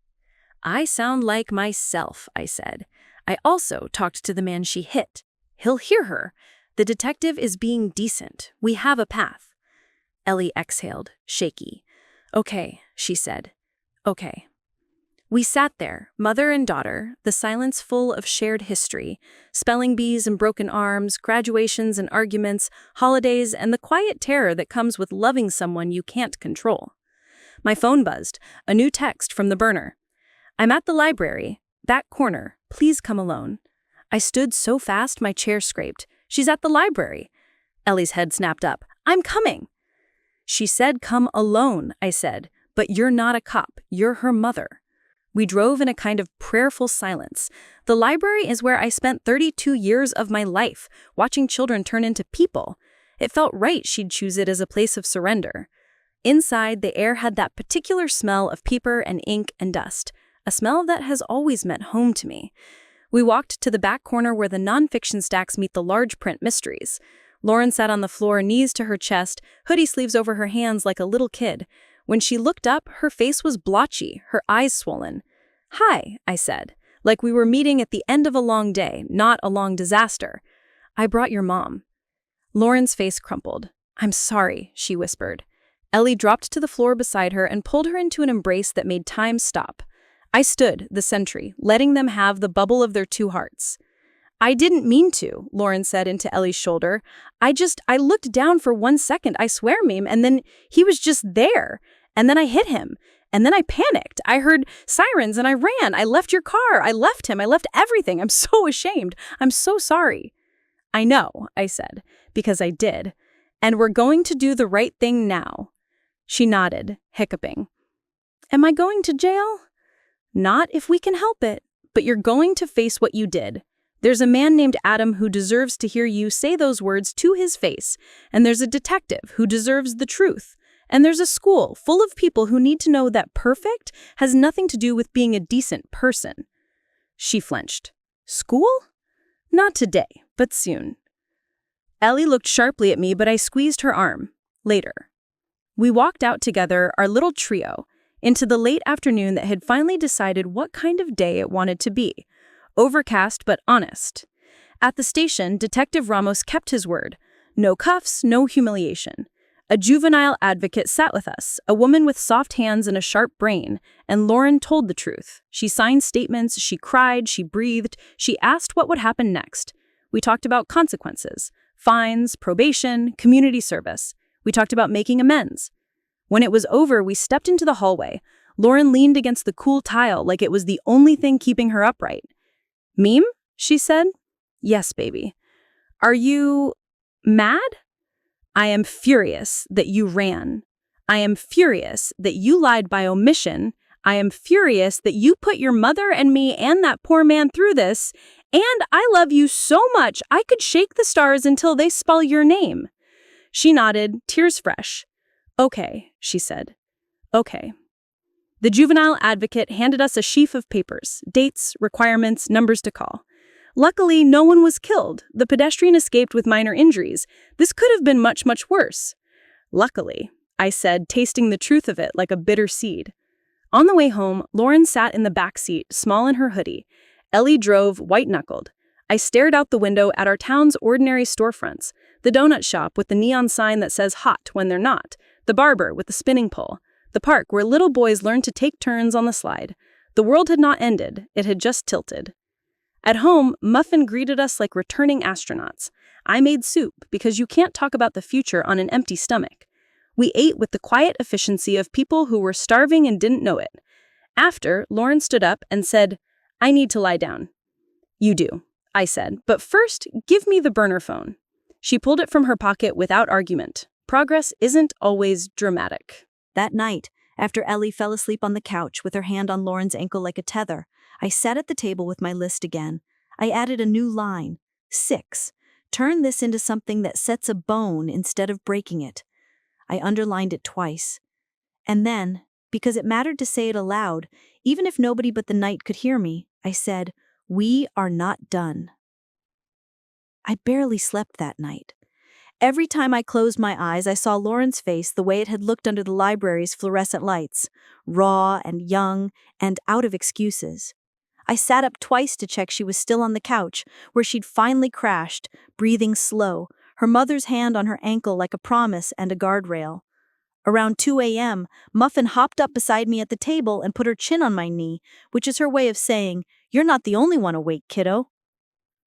"I sound like myself," I said. "I also talked to the man she hit. He'll hear her. The detective is being decent. We have a path." Ellie exhaled, shaky. "Okay," she said. "Okay." We sat there, mother and daughter, the silence full of shared history, spelling bees and broken arms, graduations and arguments, holidays, and the quiet terror that comes with loving someone you can't control. My phone buzzed, a new text from the burner. "I'm at the library. Back corner. Please come alone." I stood so fast my chair scraped. "She's at the library." Ellie's head snapped up. "I'm coming." "She said come alone," I said. "But you're not a cop. You're her mother." We drove in a kind of prayerful silence. The library is where I spent 32 years of my life, watching children turn into people. It felt right she'd choose it as a place of surrender. Inside, the air had that particular smell of paper and ink and dust, a smell that has always meant home to me. We walked to the back corner where the nonfiction stacks meet the large print mysteries. Lauren sat on the floor, knees to her chest, hoodie sleeves over her hands like a little kid. When she looked up, her face was blotchy, her eyes swollen. "Hi," I said, like we were meeting at the end of a long day, not a long disaster. "I brought your mom." Lauren's face crumpled. "I'm sorry," she whispered. Ellie dropped to the floor beside her and pulled her into an embrace that made time stop. I stood, the sentry, letting them have the bubble of their two hearts. "I didn't mean to," Lauren said into Ellie's shoulder. I looked down for 1 second, I swear, Meme, and then he was just there. And then I hit him. And then I panicked. I heard sirens and I ran. I left your car. I left him. I left everything. I'm so ashamed. I'm so sorry." "I know," I said, because I did. "And we're going to do the right thing now." She nodded, hiccuping. "Am I going to jail?" "Not if we can help it. But you're going to face what you did. There's a man named Adam who deserves to hear you say those words to his face. And there's a detective who deserves the truth. And there's a school full of people who need to know that perfect has nothing to do with being a decent person." She flinched. "School? Not today, but soon." Ellie looked sharply at me, but I squeezed her arm. "Later." We walked out together, our little trio, into the late afternoon that had finally decided what kind of day it wanted to be. Overcast but honest. At the station, Detective Ramos kept his word. No cuffs, no humiliation. A juvenile advocate sat with us, a woman with soft hands and a sharp brain, and Lauren told the truth. She signed statements, she cried, she breathed, she asked what would happen next. We talked about consequences, fines, probation, community service. We talked about making amends. When it was over, we stepped into the hallway. Lauren leaned against the cool tile like it was the only thing keeping her upright. "Meme?" she said. "Yes, baby." "Are you mad?" "I am furious that you ran. I am furious that you lied by omission. I am furious that you put your mother and me and that poor man through this. And I love you so much I could shake the stars until they spell your name." She nodded, tears fresh. "Okay," she said. "Okay." The juvenile advocate handed us a sheaf of papers, dates, requirements, numbers to call. Luckily, no one was killed. The pedestrian escaped with minor injuries. This could have been much, much worse. "Luckily," I said, tasting the truth of it like a bitter seed. On the way home, Lauren sat in the back seat, small in her hoodie. Ellie drove, white-knuckled. I stared out the window at our town's ordinary storefronts. The donut shop with the neon sign that says hot when they're not. The barber with the spinning pole. The park where little boys learn to take turns on the slide. The world had not ended. It had just tilted. At home, Muffin greeted us like returning astronauts. I made soup because you can't talk about the future on an empty stomach. We ate with the quiet efficiency of people who were starving and didn't know it. After, Lauren stood up and said, "I need to lie down." "You do," I said, "but first, give me the burner phone." She pulled it from her pocket without argument. Progress isn't always dramatic. That night, after Ellie fell asleep on the couch with her hand on Lauren's ankle like a tether, I sat at the table with my list again. I added a new line, 6. Turn this into something that sets a bone instead of breaking it. I underlined it twice. And then, because it mattered to say it aloud, even if nobody but the night could hear me, I said, "We are not done." I barely slept that night. Every time I closed my eyes, I saw Lauren's face the way it had looked under the library's fluorescent lights, raw and young and out of excuses. I sat up twice to check she was still on the couch, where she'd finally crashed, breathing slow, her mother's hand on her ankle like a promise and a guardrail. Around 2 a.m., Muffin hopped up beside me at the table and put her chin on my knee, which is her way of saying, "You're not the only one awake, kiddo."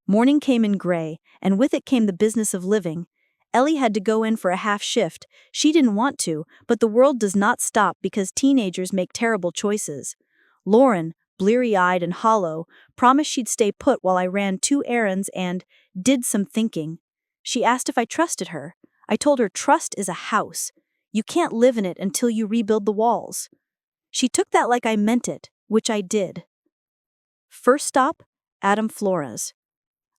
Morning came in gray, and with it came the business of living. Ellie had to go in for a half shift. She didn't want to, but the world does not stop because teenagers make terrible choices. Lauren, bleary-eyed and hollow, promised she'd stay put while I ran 2 errands and did some thinking. She asked if I trusted her. I told her trust is a house. You can't live in it until you rebuild the walls. She took that like I meant it, which I did. First stop, Adam Flores.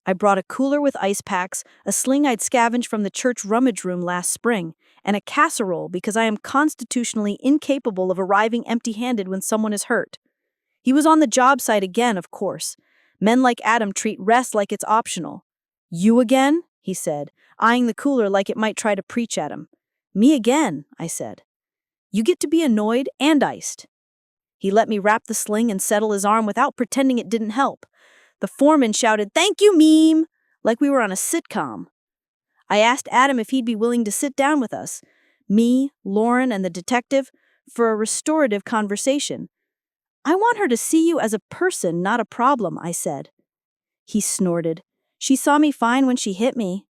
I brought a cooler with ice packs, a sling I'd scavenged from the church rummage room last spring, and a casserole because I am constitutionally incapable of arriving empty-handed when someone is hurt. He was on the job site again, of course. Men like Adam treat rest like it's optional. "You again?" he said, eyeing the cooler like it might try to preach at him. "Me again," I said. "You get to be annoyed and iced." He let me wrap the sling and settle his arm without pretending it didn't help. The foreman shouted, "Thank you, meme," like we were on a sitcom. I asked Adam if he'd be willing to sit down with us, me, Lauren, and the detective, for a restorative conversation. "I want her to see you as a person, not a problem," I said. He snorted. "She saw me fine when she hit me."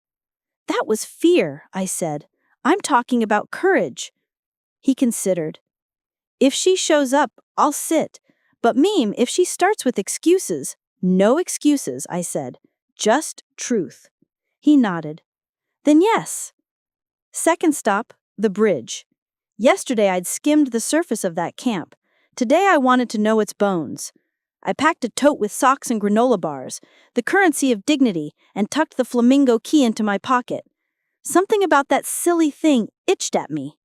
"That was fear," I said. "I'm talking about courage." He considered. "If she shows up, I'll sit. But meme, if she starts with excuses—" "No excuses," I said. "Just truth." He nodded. "Then yes." Second stop, the bridge. Yesterday I'd skimmed the surface of that camp. Today I wanted to know its bones. I packed a tote with socks and granola bars, the currency of dignity, and tucked the flamingo key into my pocket. Something about that silly thing itched at me.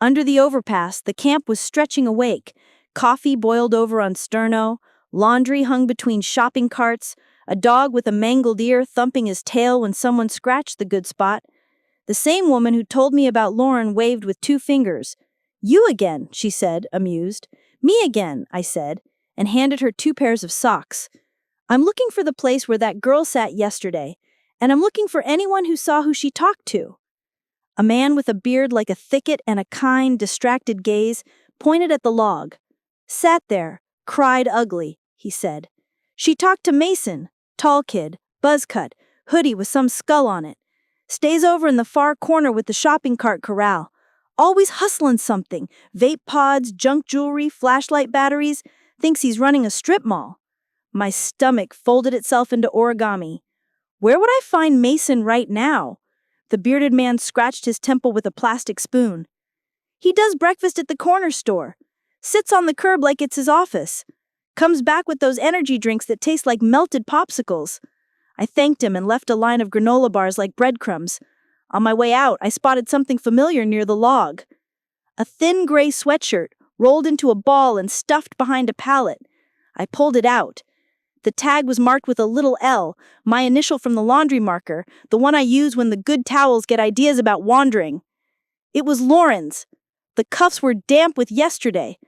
Under the overpass, the camp was stretching awake. Coffee boiled over on sterno, laundry hung between shopping carts, a dog with a mangled ear thumping his tail when someone scratched the good spot. The same woman who told me about Lauren waved with 2 fingers. "You again," she said, amused. "Me again," I said, and handed her 2 pairs of socks. "I'm looking for the place where that girl sat yesterday, and I'm looking for anyone who saw who she talked to." A man with a beard like a thicket and a kind, distracted gaze pointed at the log. "Sat there, cried ugly," he said. "She talked to Mason, tall kid, buzz cut, hoodie with some skull on it. Stays over in the far corner with the shopping cart corral. Always hustling something, vape pods, junk jewelry, flashlight batteries, thinks he's running a strip mall." My stomach folded itself into origami. Where would I find Mason right now? The bearded man scratched his temple with a plastic spoon. "He does breakfast at the corner store. Sits on the curb like it's his office. Comes back with those energy drinks that taste like melted popsicles." I thanked him and left a line of granola bars like breadcrumbs. On my way out, I spotted something familiar near the log. A thin gray sweatshirt, rolled into a ball and stuffed behind a pallet. I pulled it out. The tag was marked with a little L, my initial from the laundry marker, the one I use when the good towels get ideas about wandering. It was Lauren's. The cuffs were damp with yesterday.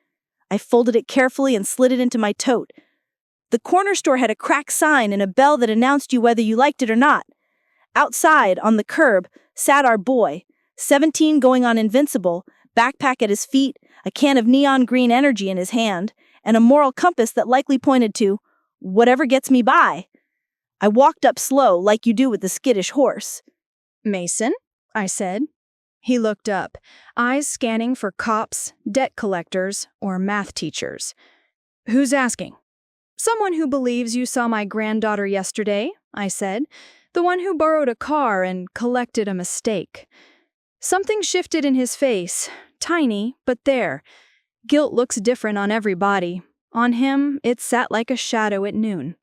I folded it carefully and slid it into my tote. The corner store had a cracked sign and a bell that announced you whether you liked it or not. Outside, on the curb, sat our boy, 17 going on invincible, backpack at his feet, a can of neon green energy in his hand, and a moral compass that likely pointed to whatever gets me by. I walked up slow, like you do with the skittish horse. "Mason?" I said. He looked up, eyes scanning for cops, debt collectors, or math teachers. "Who's asking?" "Someone who believes you saw my granddaughter yesterday," I said. "The one who borrowed a car and collected a mistake." Something shifted in his face, tiny, but there. Guilt looks different on every body. On him, it sat like a shadow at noon.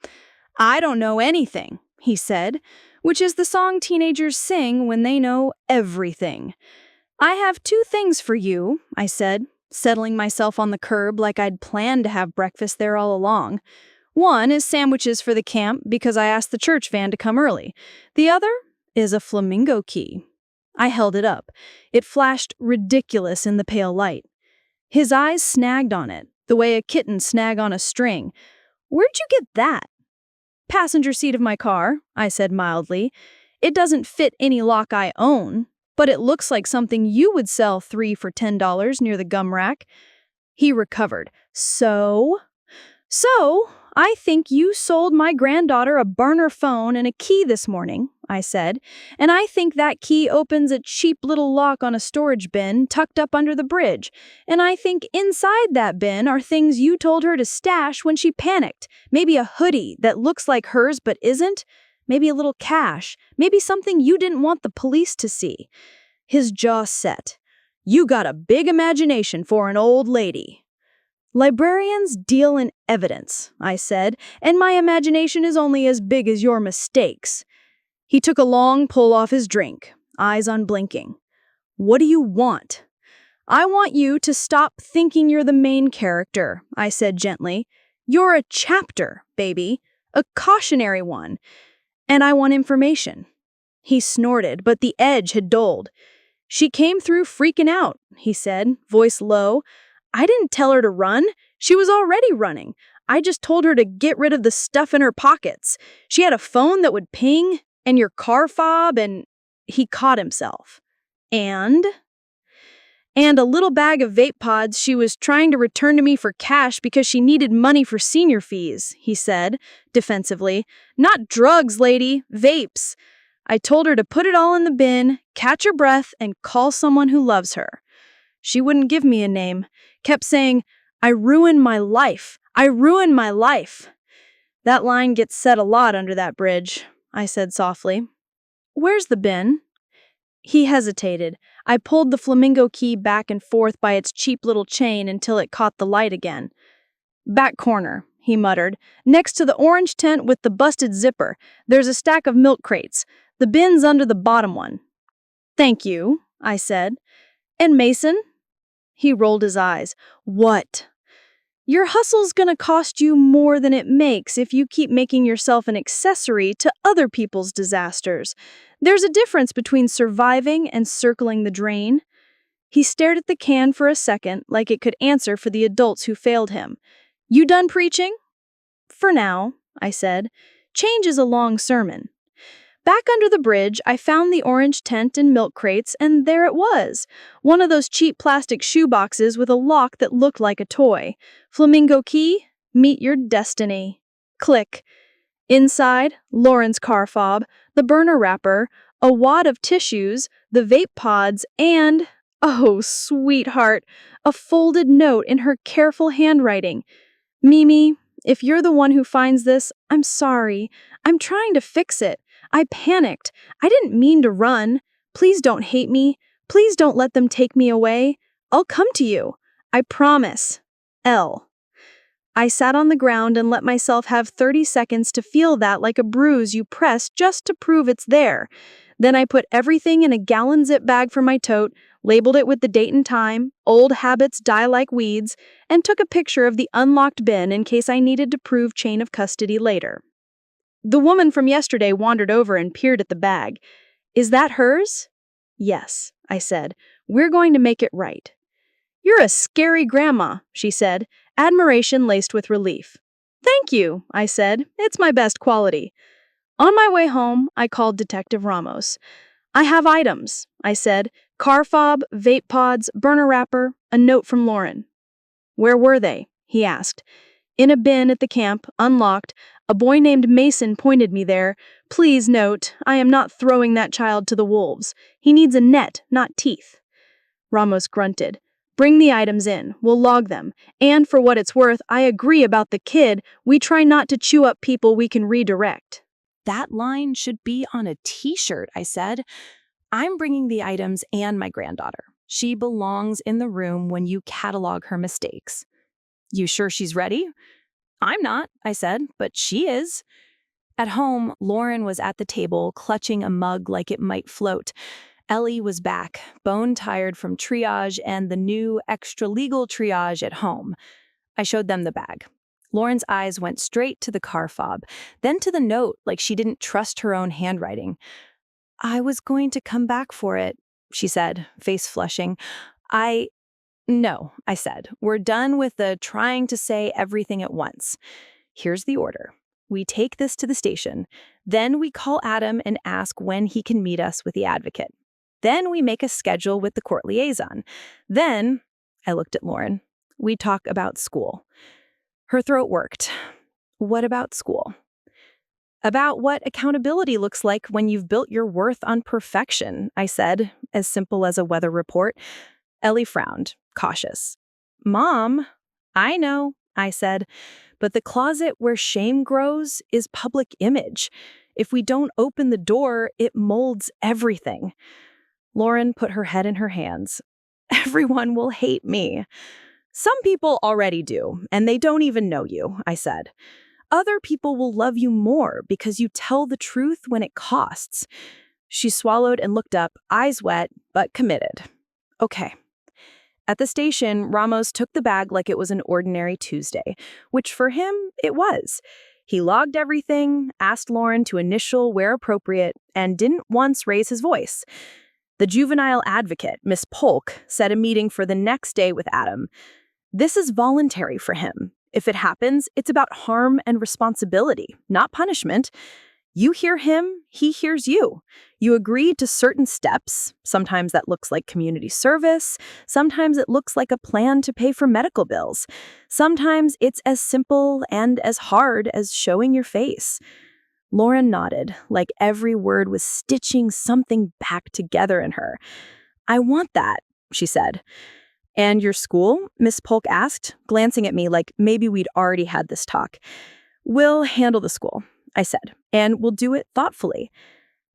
"I don't know anything," he said, which is the song teenagers sing when they know everything. "I have 2 things for you," I said, settling myself on the curb like I'd planned to have breakfast there all along. "One is sandwiches for the camp because I asked the church van to come early. The other is a flamingo key." I held it up. It flashed ridiculous in the pale light. His eyes snagged on it, the way a kitten snag on a string. "Where'd you get that?" "Passenger seat of my car," I said mildly. "It doesn't fit any lock I own, but it looks like something you would sell 3 for $10 near the gum rack." He recovered. So, I think you sold my granddaughter a burner phone and a key this morning," I said, "and I think that key opens a cheap little lock on a storage bin tucked up under the bridge, and I think inside that bin are things you told her to stash when she panicked. Maybe a hoodie that looks like hers but isn't, maybe a little cash, maybe something you didn't want the police to see." His jaw set. "You got a big imagination for an old lady." "Librarians deal in evidence," I said, "and my imagination is only as big as your mistakes." He took a long pull off his drink, eyes unblinking. "What do you want?" "I want you to stop thinking you're the main character," I said gently. "You're a chapter, baby, a cautionary one. And I want information." He snorted, but the edge had dulled. "She came through freaking out," he said, voice low. "I didn't tell her to run. She was already running. I just told her to get rid of the stuff in her pockets. She had a phone that would ping, and your car fob, and..." He caught himself. "And?" "And a little bag of vape pods she was trying to return to me for cash because she needed money for senior fees," he said, defensively. "Not drugs, lady, vapes. I told her to put it all in the bin, catch her breath, and call someone who loves her. She wouldn't give me a name. Kept saying, 'I ruined my life. I ruined my life.' That line gets said a lot under that bridge," I said softly. "Where's the bin?" He hesitated. I pulled the flamingo key back and forth by its cheap little chain until it caught the light again. "Back corner," he muttered. "Next to the orange tent with the busted zipper. There's a stack of milk crates. The bin's under the bottom one." "Thank you," I said. "And Mason?" He rolled his eyes. "What?" "Your hustle's gonna cost you more than it makes if you keep making yourself an accessory to other people's disasters. There's a difference between surviving and circling the drain." He stared at the can for a second like it could answer for the adults who failed him. "You done preaching?" "For now," I said. "Change is a long sermon." Back under the bridge, I found the orange tent and milk crates, and there it was. One of those cheap plastic shoe boxes with a lock that looked like a toy. Flamingo key, meet your destiny. Click. Inside, Lauren's car fob, the burner wrapper, a wad of tissues, the vape pods, and, oh, sweetheart, a folded note in her careful handwriting. "Mimi, if you're the one who finds this, I'm sorry. I'm trying to fix it. I panicked. I didn't mean to run. Please don't hate me. Please don't let them take me away. I'll come to you. I promise. L." I sat on the ground and let myself have 30 seconds to feel that like a bruise you press just to prove it's there. Then I put everything in a gallon zip bag for my tote, labeled it with the date and time, old habits die like weeds, and took a picture of the unlocked bin in case I needed to prove chain of custody later. The woman from yesterday wandered over and peered at the bag. "Is that hers?" "Yes," I said. "We're going to make it right." "You're a scary grandma," she said, admiration laced with relief. "Thank you," I said. "It's my best quality." On my way home, I called Detective Ramos. "I have items," I said. "Car fob, vape pods, burner wrapper, a note from Lauren." "Where were they?" he asked. In a bin at the camp, unlocked, a boy named Mason pointed me there. Please note, I am not throwing that child to the wolves. He needs a net, not teeth. Ramos grunted. Bring the items in. We'll log them. And for what it's worth, I agree about the kid. We try not to chew up people we can redirect. That line should be on a t-shirt, I said. I'm bringing the items and my granddaughter. She belongs in the room when you catalog her mistakes. You sure she's ready? I'm not, I said, but she is. At home, Lauren was at the table, clutching a mug like it might float. Ellie was back, bone-tired from triage and the new extra-legal triage at home. I showed them the bag. Lauren's eyes went straight to the car fob, then to the note like she didn't trust her own handwriting. I was going to come back for it, she said, face flushing. No, I said. We're done with the trying to say everything at once. Here's the order. We take this to the station. Then we call Adam and ask when he can meet us with the advocate. Then we make a schedule with the court liaison. Then, I looked at Lauren, we talk about school. Her throat worked. What about school? About what accountability looks like when you've built your worth on perfection, I said, as simple as a weather report. Ellie frowned, cautious. Mom, I know, I said, but the closet where shame grows is public image. If we don't open the door, it molds everything. Lauren put her head in her hands. Everyone will hate me. Some people already do, and they don't even know you, I said. Other people will love you more because you tell the truth when it costs. She swallowed and looked up, eyes wet, but committed. Okay. At the station, Ramos took the bag like it was an ordinary Tuesday, which for him, it was. He logged everything, asked Lauren to initial where appropriate, and didn't once raise his voice. The juvenile advocate, Miss Polk, set a meeting for the next day with Adam. This is voluntary for him. If it happens, it's about harm and responsibility, not punishment. You hear him, he hears you. You agree to certain steps. Sometimes that looks like community service. Sometimes it looks like a plan to pay for medical bills. Sometimes it's as simple and as hard as showing your face. Lauren nodded, like every word was stitching something back together in her. I want that, she said. And your school? Miss Polk asked, glancing at me like maybe we'd already had this talk. We'll handle the school, I said, and we'll do it thoughtfully.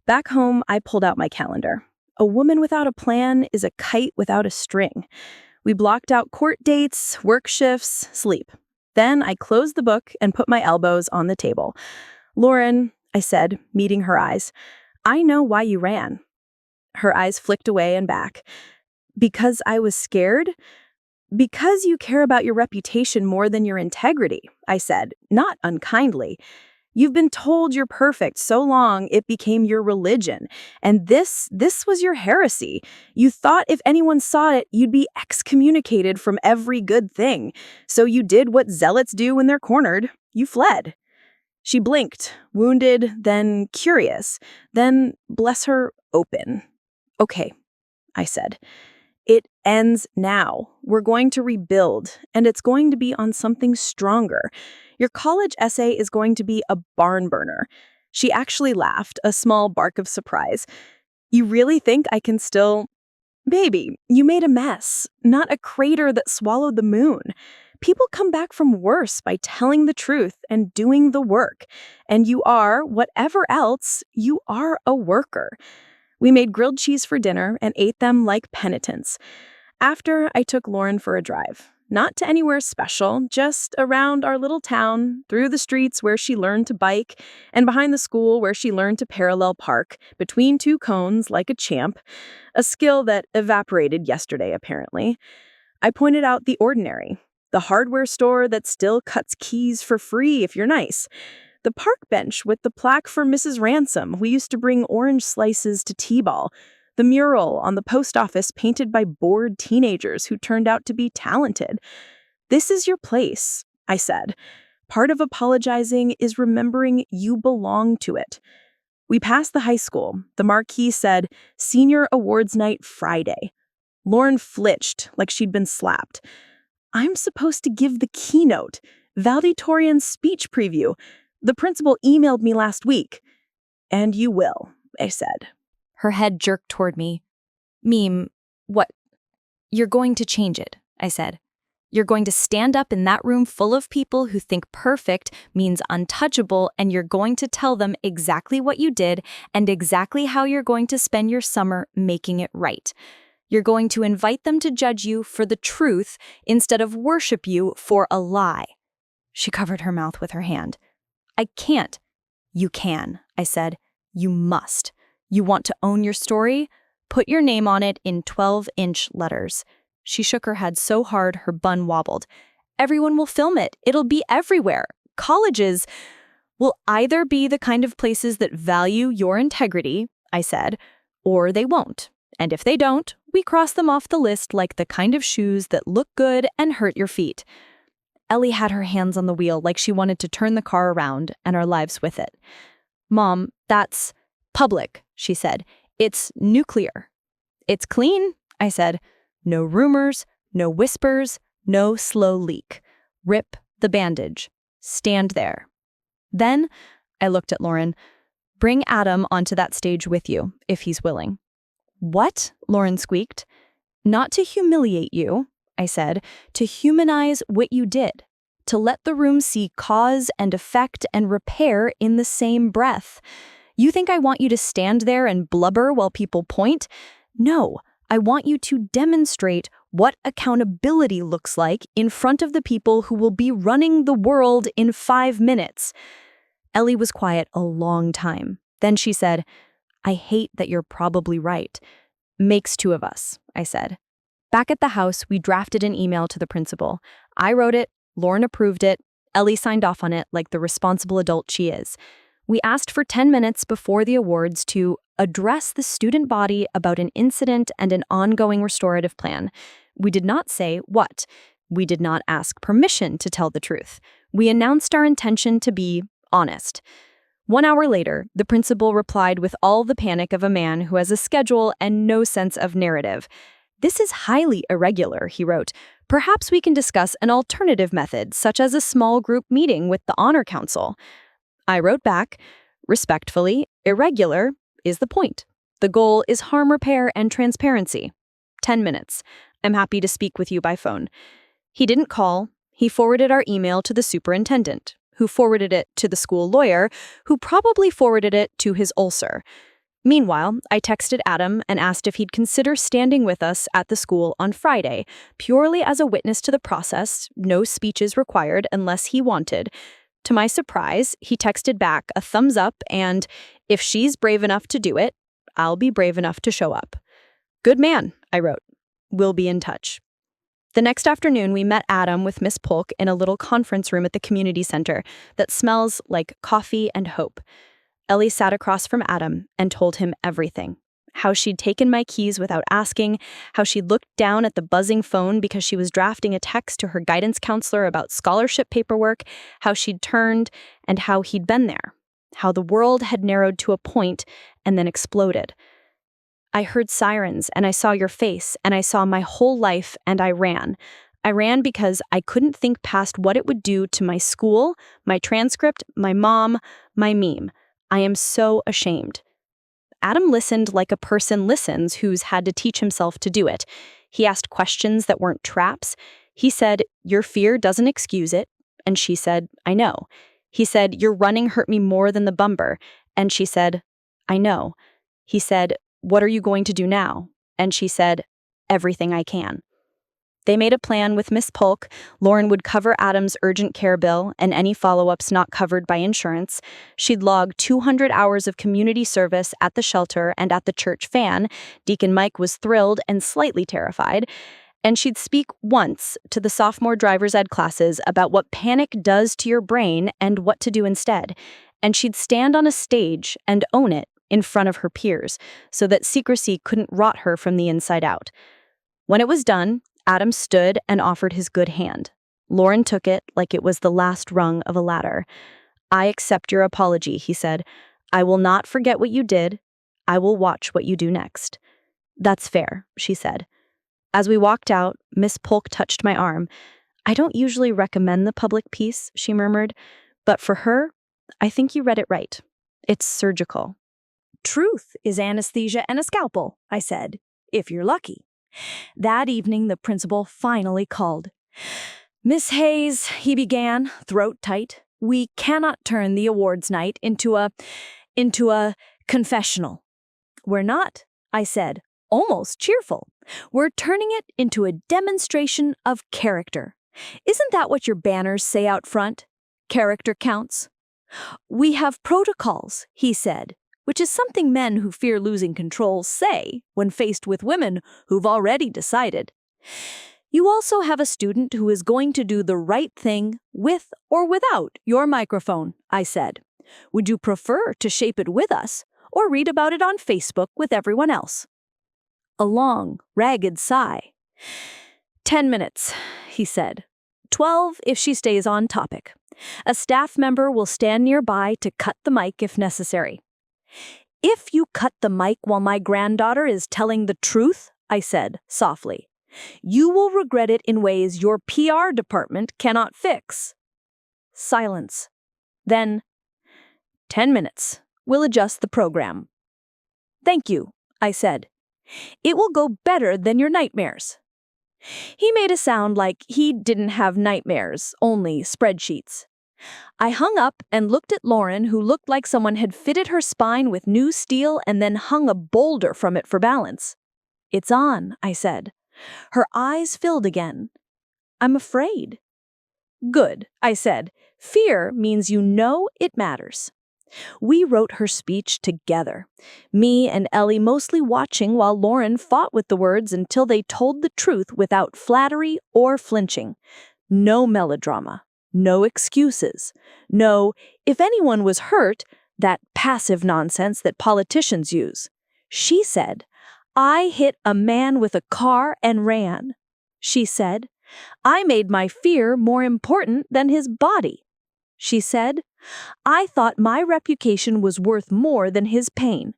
Back home, I pulled out my calendar. A woman without a plan is a kite without a string. We blocked out court dates, work shifts, sleep. Then I closed the book and put my elbows on the table. Lauren, I said, meeting her eyes, I know why you ran. Her eyes flicked away and back. Because I was scared? Because you care about your reputation more than your integrity, I said, not unkindly. You've been told you're perfect so long it became your religion. And this was your heresy. You thought if anyone saw it, you'd be excommunicated from every good thing. So you did what zealots do when they're cornered. You fled. She blinked, wounded, then curious, then, bless her, open. Okay, I said. It ends now. We're going to rebuild, and it's going to be on something stronger. Your college essay is going to be a barn burner. She actually laughed, a small bark of surprise. You really think I can still... Baby, you made a mess, not a crater that swallowed the moon. People come back from worse by telling the truth and doing the work. And you are, whatever else, you are a worker. We made grilled cheese for dinner and ate them like penitents. After, I took Lauren for a drive. Not to anywhere special, just around our little town, through the streets where she learned to bike, and behind the school where she learned to parallel park, between two cones like a champ, a skill that evaporated yesterday, apparently. I pointed out the ordinary, the hardware store that still cuts keys for free if you're nice. The park bench with the plaque for Mrs. Ransom, who used to bring orange slices to T-ball. The mural on the post office painted by bored teenagers who turned out to be talented. This is your place, I said. Part of apologizing is remembering you belong to it. We passed the high school. The marquee said, Senior Awards Night Friday. Lauren flinched like she'd been slapped. I'm supposed to give the keynote. Valedictorian speech preview. The principal emailed me last week. And you will, I said. Her head jerked toward me. Meme, what? You're going to change it, I said. You're going to stand up in that room full of people who think perfect means untouchable, and you're going to tell them exactly what you did and exactly how you're going to spend your summer making it right. You're going to invite them to judge you for the truth instead of worship you for a lie. She covered her mouth with her hand. I can't. You can, I said. You must. You want to own your story? Put your name on it in 12-inch letters. She shook her head so hard her bun wobbled. Everyone will film it. It'll be everywhere. Colleges will either be the kind of places that value your integrity, I said, or they won't. And if they don't, we cross them off the list like the kind of shoes that look good and hurt your feet. Ellie had her hands on the wheel like she wanted to turn the car around and our lives with it. Mom, that's public, she said. It's nuclear. It's clean, I said. No rumors, no whispers, no slow leak. Rip the bandage. Stand there. Then, I looked at Lauren. Bring Adam onto that stage with you, if he's willing. What? Lauren squeaked. Not to humiliate you, I said, to humanize what you did. To let the room see cause and effect and repair in the same breath. You think I want you to stand there and blubber while people point? No. I want you to demonstrate what accountability looks like in front of the people who will be running the world in 5 minutes. Ellie was quiet a long time. Then she said, I hate that you're probably right. Makes 2 of us, I said. Back at the house, we drafted an email to the principal. I wrote it, Lauren approved it, Ellie signed off on it like the responsible adult she is. We asked for 10 minutes before the awards to address the student body about an incident and an ongoing restorative plan. We did not say what. We did not ask permission to tell the truth. We announced our intention to be honest. 1 hour later, the principal replied with all the panic of a man who has a schedule and no sense of narrative. This is highly irregular, he wrote. Perhaps we can discuss an alternative method, such as a small group meeting with the Honor Council. I wrote back, respectfully, irregular is the point. The goal is harm repair and transparency. 10 minutes. I'm happy to speak with you by phone. He didn't call. He forwarded our email to the superintendent, who forwarded it to the school lawyer, who probably forwarded it to his ulcer. Meanwhile, I texted Adam and asked if he'd consider standing with us at the school on Friday, purely as a witness to the process, no speeches required unless he wanted. To my surprise, he texted back a thumbs up and, if she's brave enough to do it, I'll be brave enough to show up. Good man, I wrote. We'll be in touch. The next afternoon, we met Adam with Miss Polk in a little conference room at the community center that smells like coffee and hope. Ellie sat across from Adam and told him everything. How she'd taken my keys without asking, how she'd looked down at the buzzing phone because she was drafting a text to her guidance counselor about scholarship paperwork, how she'd turned, and how he'd been there. How the world had narrowed to a point and then exploded. I heard sirens, and I saw your face, and I saw my whole life, and I ran. I ran because I couldn't think past what it would do to my school, my transcript, my mom, my meme. I am so ashamed. Adam listened like a person listens who's had to teach himself to do it. He asked questions that weren't traps. He said, your fear doesn't excuse it. And she said, I know. He said, your running hurt me more than the bumper. And she said, I know. He said, what are you going to do now? And she said, everything I can. They made a plan with Miss Polk. Lauren would cover Adam's urgent care bill and any follow-ups not covered by insurance. She'd log 200 hours of community service at the shelter and at the church fan. Deacon Mike was thrilled and slightly terrified. And she'd speak once to the sophomore driver's ed classes about what panic does to your brain and what to do instead. And she'd stand on a stage and own it in front of her peers so that secrecy couldn't rot her from the inside out. When it was done, Adam stood and offered his good hand. Lauren took it like it was the last rung of a ladder. I accept your apology, he said. I will not forget what you did. I will watch what you do next. That's fair, she said. As we walked out, Miss Polk touched my arm. I don't usually recommend the public piece, she murmured, but for her, I think you read it right. It's surgical. Truth is anesthesia and a scalpel, I said, if you're lucky. That evening, the principal finally called. Miss Hayes, he began, throat tight, we cannot turn the awards night into a confessional. We're not, I said, almost cheerful. We're turning it into a demonstration of character. Isn't that what your banners say out front? Character counts. We have protocols, he said, which is something men who fear losing control say when faced with women who've already decided. You also have a student who is going to do the right thing with or without your microphone, I said. Would you prefer to shape it with us or read about it on Facebook with everyone else? A long, ragged sigh. 10 minutes, he said. 12 if she stays on topic. A staff member will stand nearby to cut the mic if necessary. If you cut the mic while my granddaughter is telling the truth, I said softly, you will regret it in ways your PR department cannot fix. Silence. Then, 10 minutes. We'll adjust the program. Thank you, I said. It will go better than your nightmares. He made a sound like he didn't have nightmares, only spreadsheets. I hung up and looked at Lauren, who looked like someone had fitted her spine with new steel and then hung a boulder from it for balance. It's on, I said. Her eyes filled again. I'm afraid. Good, I said. Fear means you know it matters. We wrote her speech together, me and Ellie mostly watching while Lauren fought with the words until they told the truth without flattery or flinching. No melodrama, no excuses, no, if anyone was hurt, that passive nonsense that politicians use. She said, I hit a man with a car and ran. She said, I made my fear more important than his body. She said, I thought my reputation was worth more than his pain.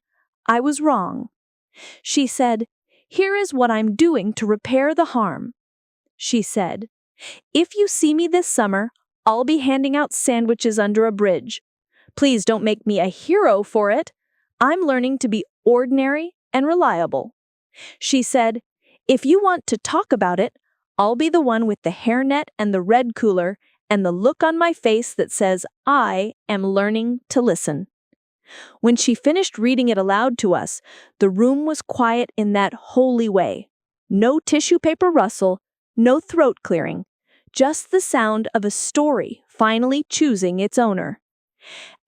I was wrong. She said, here is what I'm doing to repair the harm. She said, if you see me this summer, I'll be handing out sandwiches under a bridge. Please don't make me a hero for it. I'm learning to be ordinary and reliable. She said, if you want to talk about it, I'll be the one with the hairnet and the red cooler and the look on my face that says, I am learning to listen. When she finished reading it aloud to us, the room was quiet in that holy way. No tissue paper rustle, no throat clearing, just the sound of a story finally choosing its owner.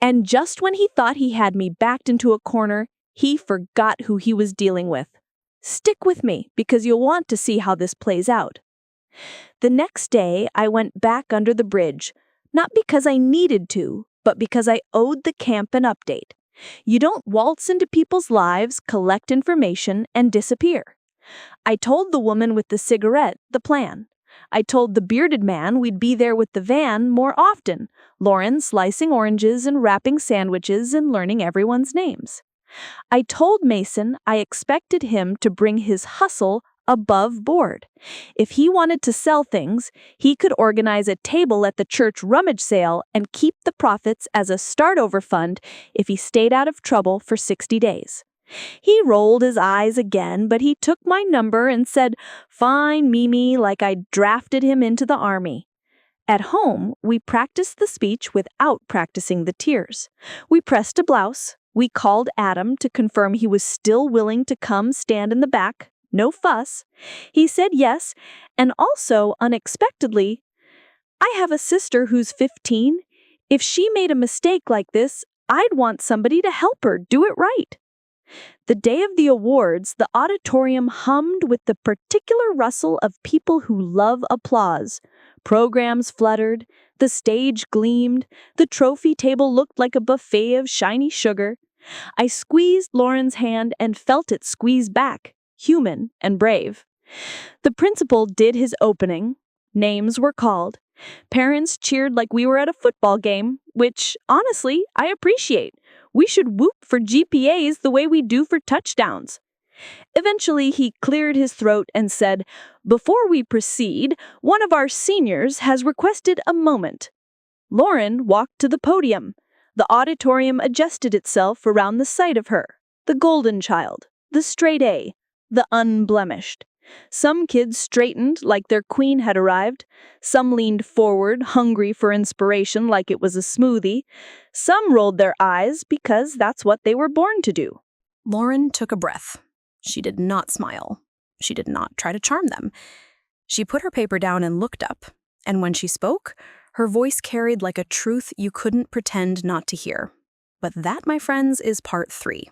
And just when he thought he had me backed into a corner, he forgot who he was dealing with. Stick with me, because you'll want to see how this plays out. The next day, I went back under the bridge, not because I needed to, but because I owed the camp an update. You don't waltz into people's lives, collect information, and disappear. I told the woman with the cigarette the plan. I told the bearded man we'd be there with the van more often, Lauren slicing oranges and wrapping sandwiches and learning everyone's names. I told Mason I expected him to bring his hustle above board. If he wanted to sell things, he could organize a table at the church rummage sale and keep the profits as a start-over fund if he stayed out of trouble for 60 days. He rolled his eyes again, but he took my number and said, fine, Mimi, like I drafted him into the army. At home, we practiced the speech without practicing the tears. We pressed a blouse. We called Adam to confirm he was still willing to come stand in the back. No fuss. He said yes, and also, unexpectedly, I have a sister who's 15. If she made a mistake like this, I'd want somebody to help her do it right. The day of the awards, the auditorium hummed with the particular rustle of people who love applause. Programs fluttered, the stage gleamed, the trophy table looked like a buffet of shiny sugar. I squeezed Lauren's hand and felt it squeeze back, human and brave. The principal did his opening. Names were called. Parents cheered like we were at a football game, which, honestly, I appreciate. We should whoop for GPAs the way we do for touchdowns. Eventually, he cleared his throat and said, "Before we proceed, one of our seniors has requested a moment." Lauren walked to the podium. The auditorium adjusted itself around the sight of her. The golden child, the straight A, the unblemished. Some kids straightened like their queen had arrived. Some leaned forward, hungry for inspiration like it was a smoothie. Some rolled their eyes because that's what they were born to do. Lauren took a breath. She did not smile. She did not try to charm them. She put her paper down and looked up, and when she spoke, her voice carried like a truth you couldn't pretend not to hear. But that, my friends, is part 3.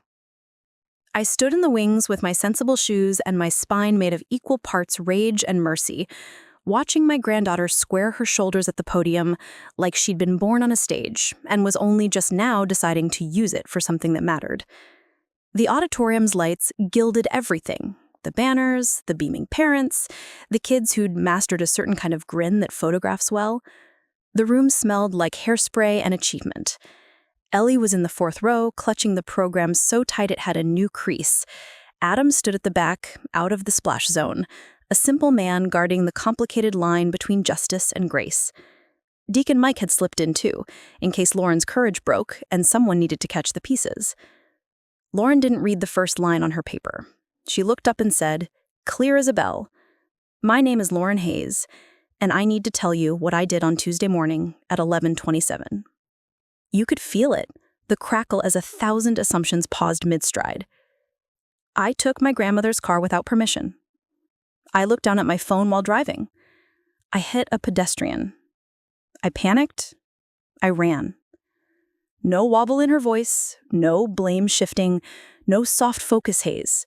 I stood in the wings with my sensible shoes and my spine made of equal parts rage and mercy, watching my granddaughter square her shoulders at the podium like she'd been born on a stage and was only just now deciding to use it for something that mattered. The auditorium's lights gilded everything. The banners, the beaming parents, the kids who'd mastered a certain kind of grin that photographs well. The room smelled like hairspray and achievement. Ellie was in the 4th row, clutching the program so tight it had a new crease. Adam stood at the back, out of the splash zone, a simple man guarding the complicated line between justice and grace. Deacon Mike had slipped in too, in case Lauren's courage broke and someone needed to catch the pieces. Lauren didn't read the first line on her paper. She looked up and said, clear as a bell, "My name is Lauren Hayes, and I need to tell you what I did on Tuesday morning at 11:27. You could feel it, the crackle as 1,000 assumptions paused mid-stride. I took my grandmother's car without permission. I looked down at my phone while driving. I hit a pedestrian. I panicked. I ran. No wobble in her voice, no blame shifting, no soft focus haze.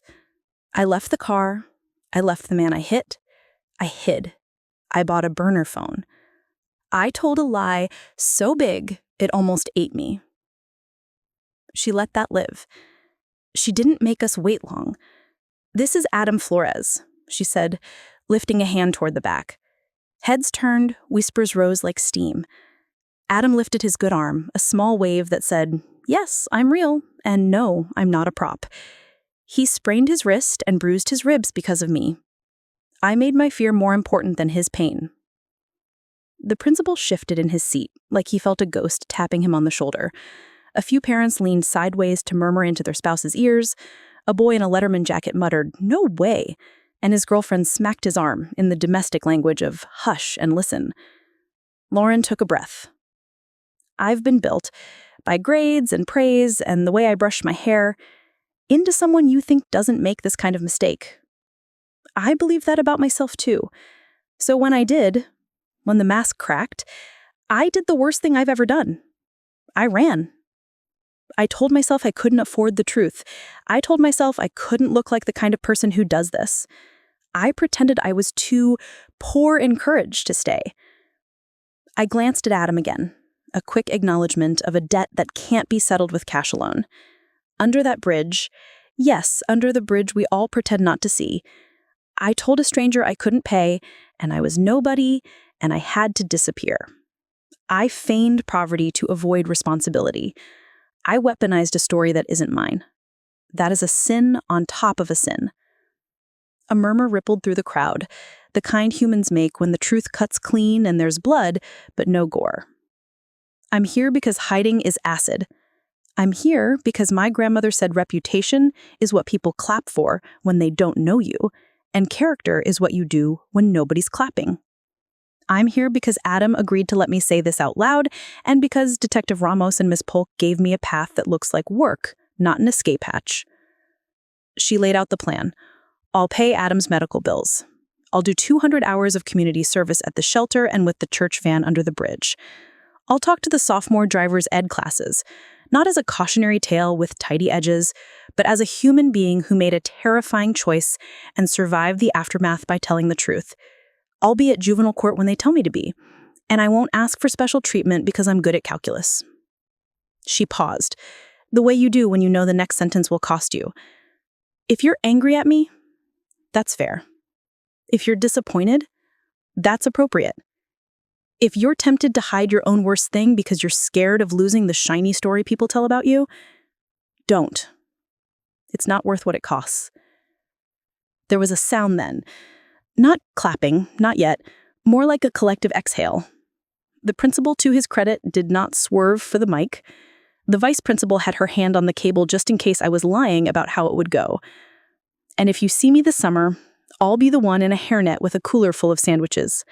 I left the car. I left the man I hit. I hid. I bought a burner phone. I told a lie so big it almost ate me. She let that live. She didn't make us wait long. This is Adam Flores, she said, lifting a hand toward the back. Heads turned, whispers rose like steam. Adam lifted his good arm, a small wave that said, yes, I'm real, and no, I'm not a prop. He sprained his wrist and bruised his ribs because of me. I made my fear more important than his pain. The principal shifted in his seat, like he felt a ghost tapping him on the shoulder. A few parents leaned sideways to murmur into their spouse's ears. A boy in a Letterman jacket muttered, "No way," and his girlfriend smacked his arm in the domestic language of hush and listen. Lauren took a breath. I've been built, by grades and praise and the way I brush my hair, into someone you think doesn't make this kind of mistake. I believe that about myself too. So when the mask cracked, I did the worst thing I've ever done. I ran. I told myself I couldn't afford the truth. I told myself I couldn't look like the kind of person who does this. I pretended I was too poor in courage to stay. I glanced at Adam again, a quick acknowledgement of a debt that can't be settled with cash alone. Under that bridge, yes, under the bridge we all pretend not to see, I told a stranger I couldn't pay, and I was nobody, and I had to disappear. I feigned poverty to avoid responsibility. I weaponized a story that isn't mine. That is a sin on top of a sin. A murmur rippled through the crowd, the kind humans make when the truth cuts clean and there's blood, but no gore. I'm here because hiding is acid. I'm here because my grandmother said reputation is what people clap for when they don't know you, and character is what you do when nobody's clapping. I'm here because Adam agreed to let me say this out loud, and because Detective Ramos and Miss Polk gave me a path that looks like work, not an escape hatch. She laid out the plan. I'll pay Adam's medical bills. I'll do 200 hours of community service at the shelter and with the church van under the bridge. I'll talk to the sophomore driver's ed classes, not as a cautionary tale with tidy edges, but as a human being who made a terrifying choice and survived the aftermath by telling the truth. I'll be at juvenile court when they tell me to be, and I won't ask for special treatment because I'm good at calculus. She paused, the way you do when you know the next sentence will cost you. If you're angry at me, that's fair. If you're disappointed, that's appropriate. If you're tempted to hide your own worst thing because you're scared of losing the shiny story people tell about you, don't. It's not worth what it costs. There was a sound then. Not clapping, not yet. More like a collective exhale. The principal, to his credit, did not swerve for the mic. The vice principal had her hand on the cable just in case I was lying about how it would go. And if you see me this summer, I'll be the one in a hairnet with a cooler full of sandwiches.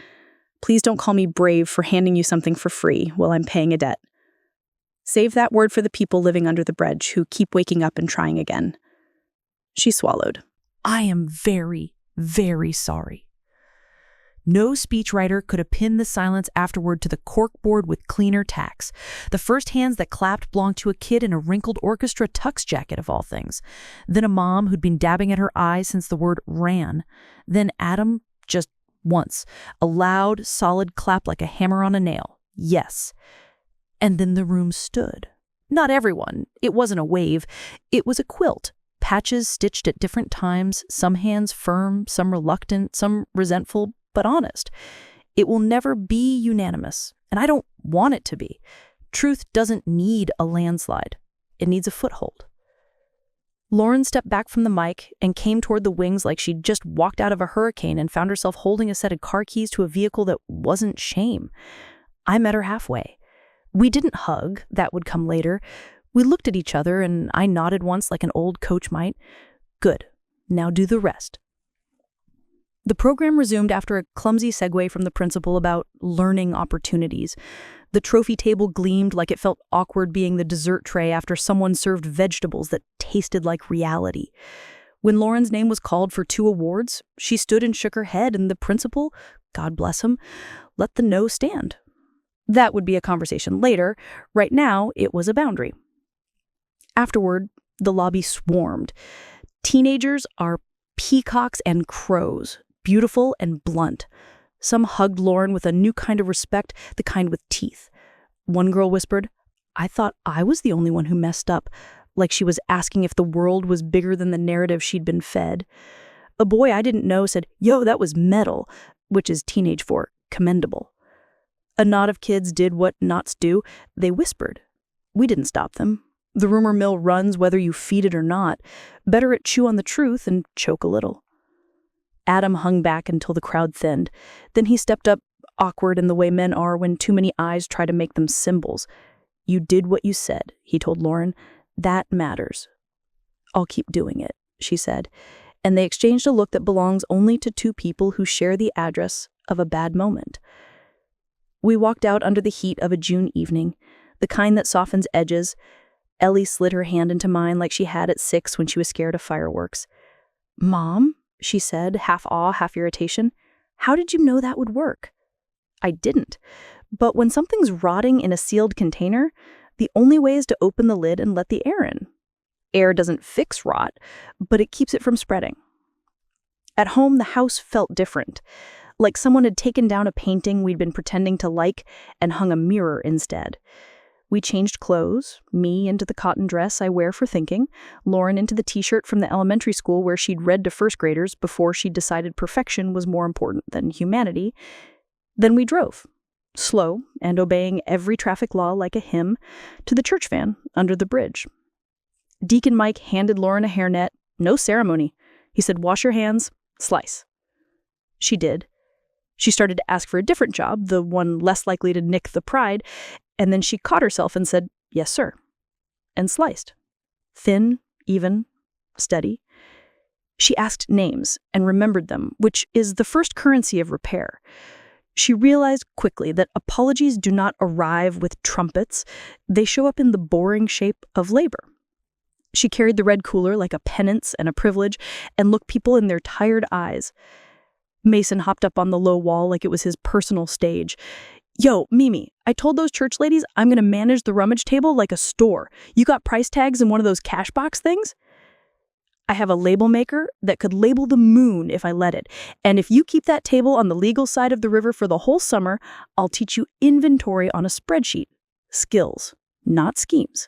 Please don't call me brave for handing you something for free while I'm paying a debt. Save that word for the people living under the bridge who keep waking up and trying again. She swallowed. I am very, very sorry. No speechwriter could have pinned the silence afterward to the corkboard with cleaner tacks. The first hands that clapped belonged to a kid in a wrinkled orchestra tux jacket, of all things. Then a mom who'd been dabbing at her eyes since the word ran. Then Adam, just once. A loud, solid clap like a hammer on a nail. Yes. And then the room stood. Not everyone. It wasn't a wave. It was a quilt. Patches stitched at different times, some hands firm, some reluctant, some resentful, but honest. It will never be unanimous, and I don't want it to be. Truth doesn't need a landslide. It needs a foothold. Lauren stepped back from the mic and came toward the wings like she'd just walked out of a hurricane and found herself holding a set of car keys to a vehicle that wasn't shame. I met her halfway. We didn't hug. That would come later. We looked at each other, and I nodded once like an old coach might. Good. Now do the rest. The program resumed after a clumsy segue from the principal about learning opportunities. The trophy table gleamed like it felt awkward being the dessert tray after someone served vegetables that tasted like reality. When Lauren's name was called for 2 awards, she stood and shook her head, and the principal, God bless him, let the no stand. That would be a conversation later. Right now, it was a boundary. Afterward, the lobby swarmed. Teenagers are peacocks and crows. Beautiful and blunt. Some hugged Lauren with a new kind of respect, the kind with teeth. One girl whispered, I thought I was the only one who messed up, like she was asking if the world was bigger than the narrative she'd been fed. A boy I didn't know said, yo, that was metal, which is teenage for commendable. A knot of kids did what knots do. They whispered. We didn't stop them. The rumor mill runs whether you feed it or not. Better it chew on the truth and choke a little. Adam hung back until the crowd thinned. Then he stepped up, awkward in the way men are when too many eyes try to make them symbols. You did what you said, he told Lauren. That matters. I'll keep doing it, she said. And they exchanged a look that belongs only to 2 people who share the address of a bad moment. We walked out under the heat of a June evening, the kind that softens edges. Ellie slid her hand into mine like she had at 6 when she was scared of fireworks. Mom? She said, half awe, half irritation. How did you know that would work? I didn't. But when something's rotting in a sealed container, the only way is to open the lid and let the air in. Air doesn't fix rot, but it keeps it from spreading. At home, the house felt different, like someone had taken down a painting we'd been pretending to like and hung a mirror instead. We changed clothes, me into the cotton dress I wear for thinking, Lauren into the t-shirt from the elementary school where she'd read to first graders before she'd decided perfection was more important than humanity. Then we drove, slow and obeying every traffic law like a hymn, to the church van under the bridge. Deacon Mike handed Lauren a hairnet, no ceremony. He said, wash your hands, slice. She did. She started to ask for a different job, the one less likely to nick the pride, and then she caught herself and said, yes, sir, and sliced. Thin, even, steady. She asked names and remembered them, which is the first currency of repair. She realized quickly that apologies do not arrive with trumpets. They show up in the boring shape of labor. She carried the red cooler like a penance and a privilege and looked people in their tired eyes. Mason hopped up on the low wall like it was his personal stage. Yo, Mimi, I told those church ladies I'm going to manage the rummage table like a store. You got price tags in one of those cash box things? I have a label maker that could label the moon if I let it. And if you keep that table on the legal side of the river for the whole summer, I'll teach you inventory on a spreadsheet. Skills, not schemes.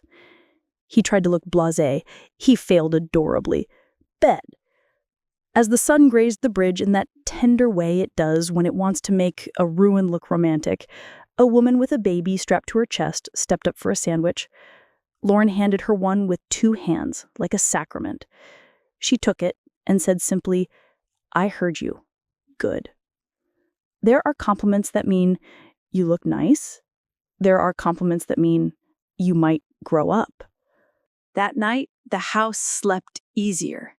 He tried to look blasé. He failed adorably. Bet. As the sun grazed the bridge in that tender way it does when it wants to make a ruin look romantic, a woman with a baby strapped to her chest stepped up for a sandwich. Lauren handed her one with 2 hands, like a sacrament. She took it and said simply, I heard you. Good. There are compliments that mean you look nice. There are compliments that mean you might grow up. That night, the house slept easier.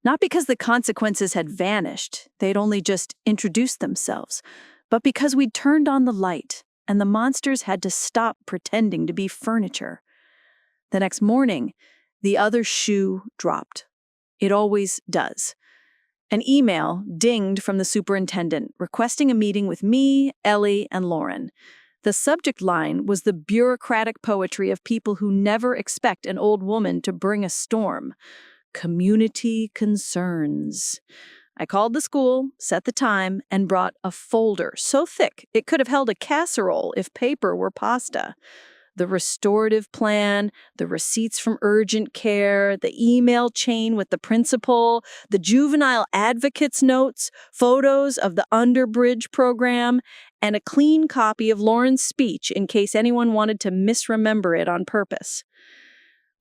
Not because the consequences had vanished, they'd only just introduced themselves, but because we'd turned on the light and the monsters had to stop pretending to be furniture. The next morning, the other shoe dropped. It always does. An email dinged from the superintendent requesting a meeting with me, Ellie, and Lauren. The subject line was the bureaucratic poetry of people who never expect an old woman to bring a storm. Community concerns. I called the school, set the time, and brought a folder so thick it could have held a casserole if paper were pasta. The restorative plan, the receipts from urgent care, the email chain with the principal, the juvenile advocate's notes, photos of the Underbridge program, and a clean copy of Lauren's speech in case anyone wanted to misremember it on purpose.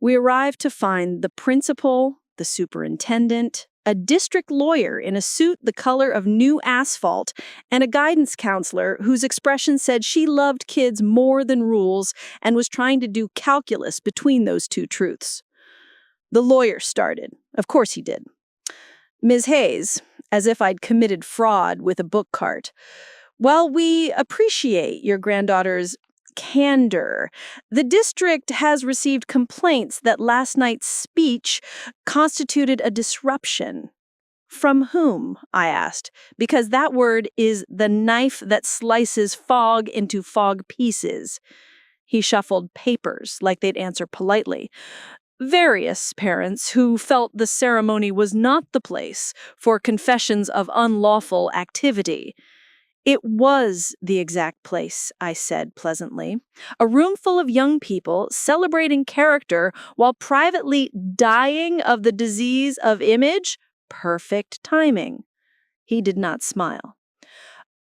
We arrived to find the principal, the superintendent, a district lawyer in a suit the color of new asphalt, and a guidance counselor whose expression said she loved kids more than rules and was trying to do calculus between those two truths. The lawyer started. Of course he did. Ms. Hayes, as if I'd committed fraud with a book cart. While we appreciate your granddaughter's candor, the district has received complaints that last night's speech constituted a disruption. From whom? I asked, because that word is the knife that slices fog into fog pieces. He shuffled papers like they'd answer politely. Various parents who felt the ceremony was not the place for confessions of unlawful activity. It was the exact place, I said pleasantly. A room full of young people celebrating character while privately dying of the disease of image. Perfect timing. He did not smile.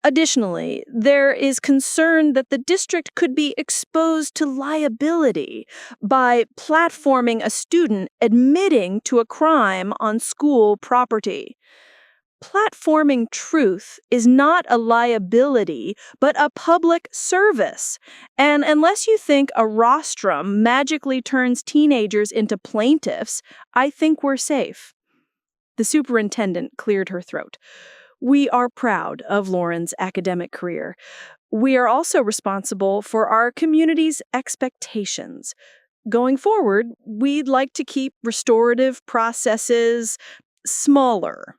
Additionally, there is concern that the district could be exposed to liability by platforming a student admitting to a crime on school property. Platforming truth is not a liability, but a public service. And unless you think a rostrum magically turns teenagers into plaintiffs, I think we're safe. The superintendent cleared her throat. We are proud of Lauren's academic career. We are also responsible for our community's expectations. Going forward, we'd like to keep restorative processes smaller.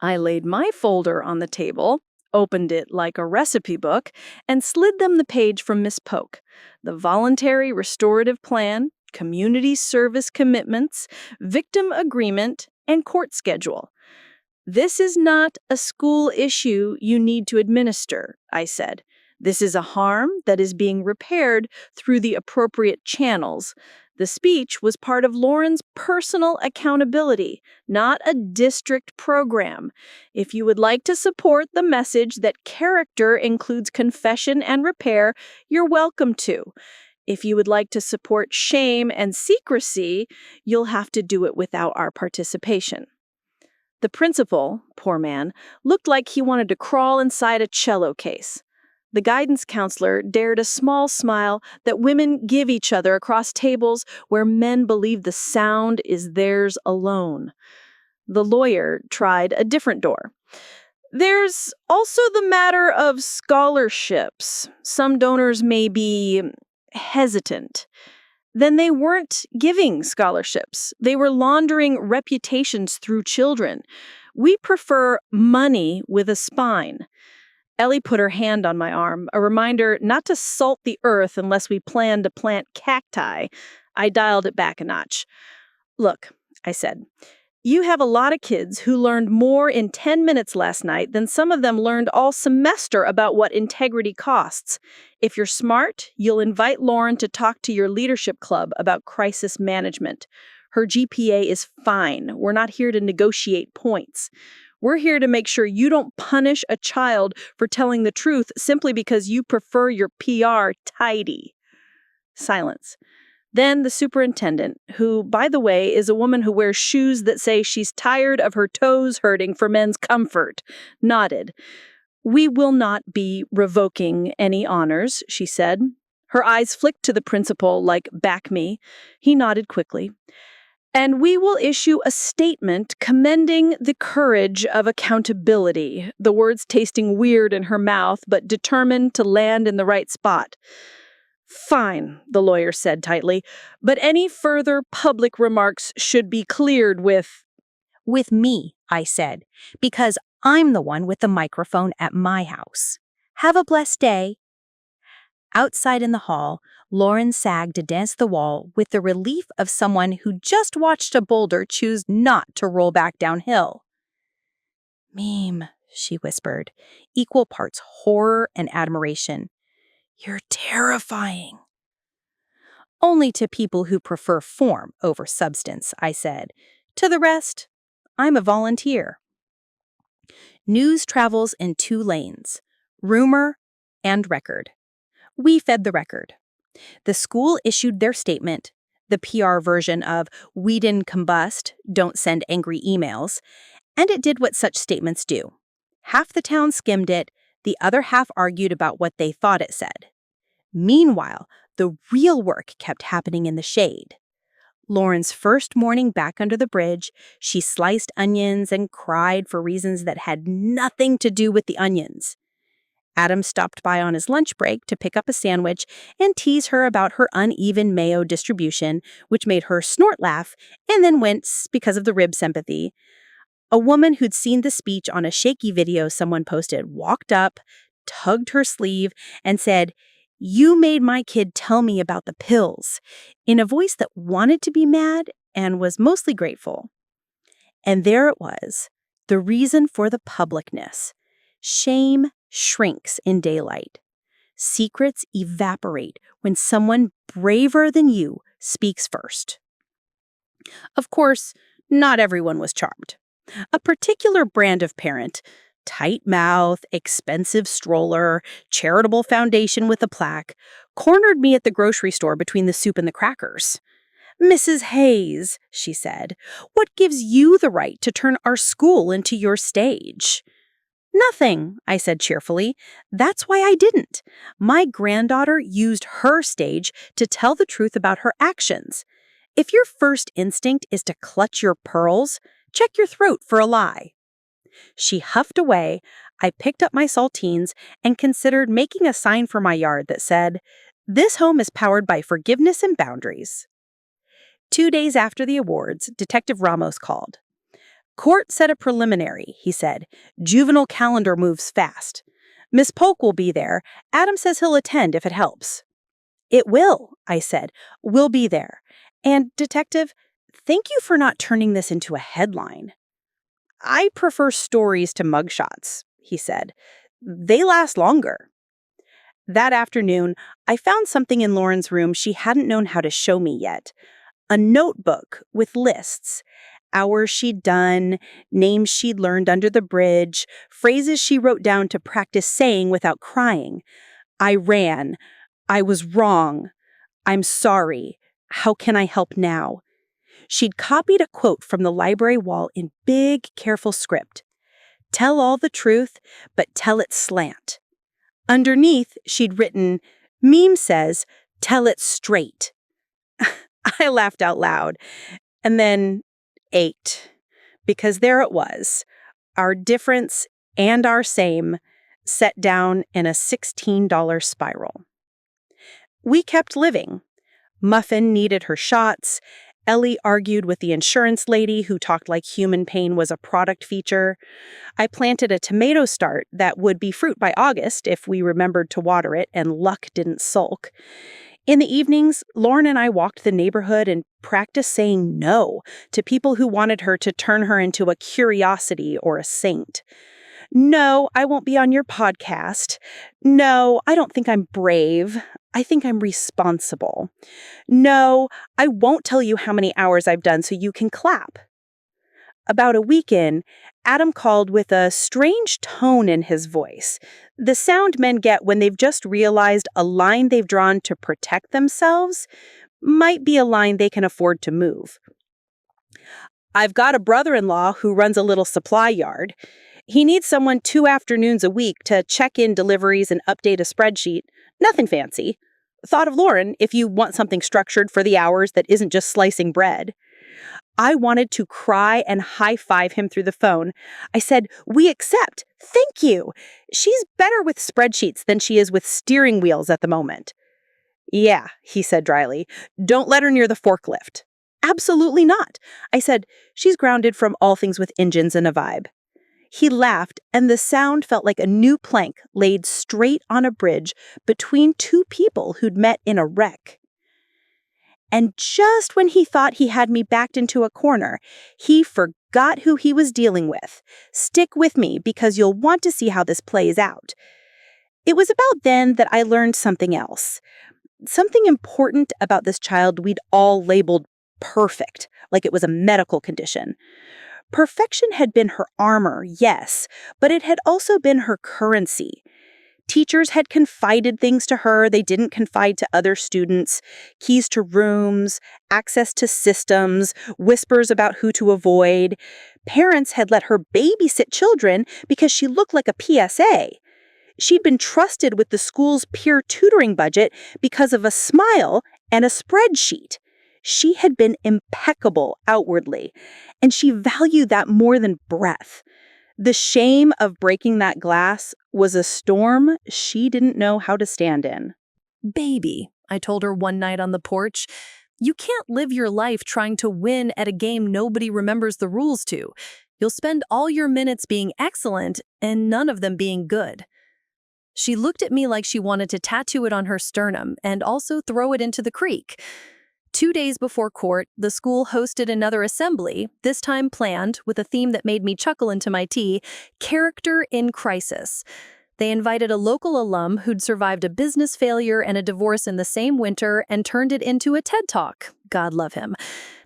I laid my folder on the table, opened it like a recipe book, and slid them the page from Miss Polk. The voluntary restorative plan, community service commitments, victim agreement, and court schedule. This is not a school issue you need to administer, I said. This is a harm that is being repaired through the appropriate channels. The speech was part of Lauren's personal accountability, not a district program. If you would like to support the message that character includes confession and repair, you're welcome to. If you would like to support shame and secrecy, you'll have to do it without our participation. The principal, poor man, looked like he wanted to crawl inside a cello case. The guidance counselor dared a small smile that women give each other across tables where men believe the sound is theirs alone. The lawyer tried a different door. There's also the matter of scholarships. Some donors may be hesitant. Then they weren't giving scholarships. They were laundering reputations through children. We prefer money with a spine. Ellie put her hand on my arm, a reminder not to salt the earth unless we plan to plant cacti. I dialed it back a notch. Look, I said, you have a lot of kids who learned more in 10 minutes last night than some of them learned all semester about what integrity costs. If you're smart, you'll invite Lauren to talk to your leadership club about crisis management. Her GPA is fine. We're not here to negotiate points. We're here to make sure you don't punish a child for telling the truth simply because you prefer your PR tidy. Silence. Then the superintendent, who, by the way, is a woman who wears shoes that say she's tired of her toes hurting for men's comfort, nodded. "We will not be revoking any honors," she said. Her eyes flicked to the principal like, "Back me." He nodded quickly. "And we will issue a statement commending the courage of accountability," the words tasting weird in her mouth, but determined to land in the right spot. "Fine," the lawyer said tightly, "but any further public remarks should be cleared with—" "With me," I said, "because I'm the one with the microphone at my house. Have a blessed day." Outside in the hall, Lauren sagged against the wall with the relief of someone who just watched a boulder choose not to roll back downhill. "Meme," she whispered, equal parts horror and admiration. "You're terrifying." "Only to people who prefer form over substance," I said. "To the rest, I'm a volunteer." News travels in two lanes, rumor and record. We fed the record. The school issued their statement, the PR version of "we didn't combust, don't send angry emails," and it did what such statements do. Half the town skimmed it, the other half argued about what they thought it said. Meanwhile, the real work kept happening in the shade. Lauren's first morning back under the bridge, she sliced onions and cried for reasons that had nothing to do with the onions. Adam stopped by on his lunch break to pick up a sandwich and tease her about her uneven mayo distribution, which made her snort laugh and then wince because of the rib sympathy. A woman who'd seen the speech on a shaky video someone posted walked up, tugged her sleeve, and said, "You made my kid tell me about the pills," in a voice that wanted to be mad and was mostly grateful. And there it was, the reason for the publicness. Shame shrinks in daylight. Secrets evaporate when someone braver than you speaks first. Of course, not everyone was charmed. A particular brand of parent, tight mouth, expensive stroller, charitable foundation with a plaque, cornered me at the grocery store between the soup and the crackers. "Mrs. Hayes," she said, "what gives you the right to turn our school into your stage?" "Nothing," I said cheerfully. "That's why I didn't. My granddaughter used her stage to tell the truth about her actions. If your first instinct is to clutch your pearls, check your throat for a lie." She huffed away. I picked up my saltines and considered making a sign for my yard that said, "This home is powered by forgiveness and boundaries." 2 days after the awards, Detective Ramos called. "Court set a preliminary," he said. "Juvenile calendar moves fast. Miss Polk will be there. Adam says he'll attend if it helps." "It will," I said. "We'll be there. And, Detective, thank you for not turning this into a headline." "I prefer stories to mugshots," he said. "They last longer." That afternoon, I found something in Lauren's room she hadn't known how to show me yet. A notebook with lists. Hours she'd done, names she'd learned under the bridge, phrases she wrote down to practice saying without crying. "I ran. I was wrong. I'm sorry. How can I help now?" She'd copied a quote from the library wall in big, careful script. "Tell all the truth, but tell it slant." Underneath, she'd written, "Meme says, tell it straight." I laughed out loud, and then ate, because there it was, our difference and our same, set down in a $16 spiral. We kept living. Muffin needed her shots. Ellie argued with the insurance lady who talked like human pain was a product feature. I planted a tomato start that would be fruit by August if we remembered to water it and luck didn't sulk. In the evenings, Lauren and I walked the neighborhood and practiced saying no to people who wanted her to turn her into a curiosity or a saint. "No, I won't be on your podcast. No, I don't think I'm brave. I think I'm responsible. No, I won't tell you how many hours I've done so you can clap." About a week in, Adam called with a strange tone in his voice, the sound men get when they've just realized a line they've drawn to protect themselves might be a line they can afford to move. I've got a brother-in-law who runs a little supply yard. He needs someone 2 afternoons a week to check in deliveries and update a spreadsheet. Nothing fancy. Thought of Lauren if you want something structured for the hours that isn't just slicing bread. I wanted to cry and high-five him through the phone. I said, "We accept. Thank you. She's better with spreadsheets than she is with steering wheels at the moment." "Yeah," he said dryly. "Don't let her near the forklift." "Absolutely not." I said, "She's grounded from all things with engines and a vibe." He laughed, and the sound felt like a new plank laid straight on a bridge between two people who'd met in a wreck. And just when he thought he had me backed into a corner, he forgot who he was dealing with. Stick with me because you'll want to see how this plays out. It was about then that I learned something else. Something important about this child we'd all labeled perfect, like it was a medical condition. Perfection had been her armor, yes, but it had also been her currency. Teachers had confided things to her they didn't confide to other students: keys to rooms, access to systems, whispers about who to avoid. Parents had let her babysit children because she looked like a PSA. She'd been trusted with the school's peer tutoring budget because of a smile and a spreadsheet. She had been impeccable outwardly, and she valued that more than breath. The shame of breaking that glass was a storm she didn't know how to stand in. Baby, I told her one night on the porch, you can't live your life trying to win at a game nobody remembers the rules to. You'll spend all your minutes being excellent and none of them being good. She looked at me like she wanted to tattoo it on her sternum and also throw it into the creek. 2 days before court, the school hosted another assembly, this time planned with a theme that made me chuckle into my tea: character in crisis. They invited a local alum who'd survived a business failure and a divorce in the same winter and turned it into a TED Talk. God love him.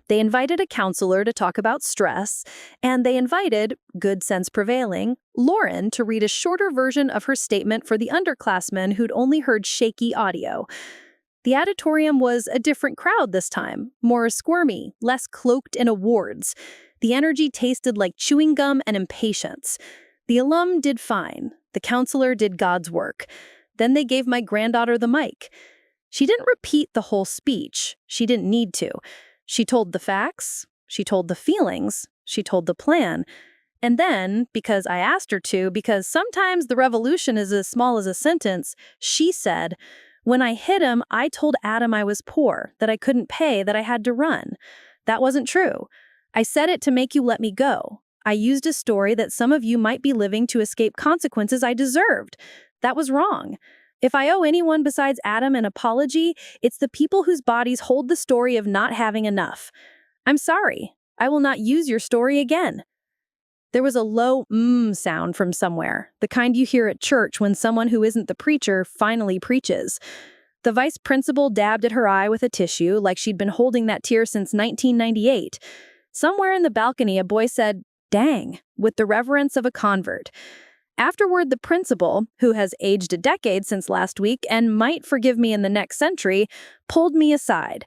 They invited a counselor to talk about stress, and they invited, good sense prevailing, Lauren to read a shorter version of her statement for the underclassmen who'd only heard shaky audio. The auditorium was a different crowd this time, more squirmy, less cloaked in awards. The energy tasted like chewing gum and impatience. The alum did fine. The counselor did God's work. Then they gave my granddaughter the mic. She didn't repeat the whole speech. She didn't need to. She told the facts. She told the feelings. She told the plan. And then, because I asked her to, because sometimes the revolution is as small as a sentence, she said, "When I hit him, I told Adam I was poor, that I couldn't pay, that I had to run. That wasn't true. I said it to make you let me go. I used a story that some of you might be living to escape consequences I deserved. That was wrong. If I owe anyone besides Adam an apology, it's the people whose bodies hold the story of not having enough. I'm sorry. I will not use your story again." There was a low sound from somewhere, the kind you hear at church when someone who isn't the preacher finally preaches. The vice principal dabbed at her eye with a tissue like she'd been holding that tear since 1998. Somewhere in the balcony, a boy said, "Dang," with the reverence of a convert. Afterward, the principal, who has aged a decade since last week and might forgive me in the next century, pulled me aside.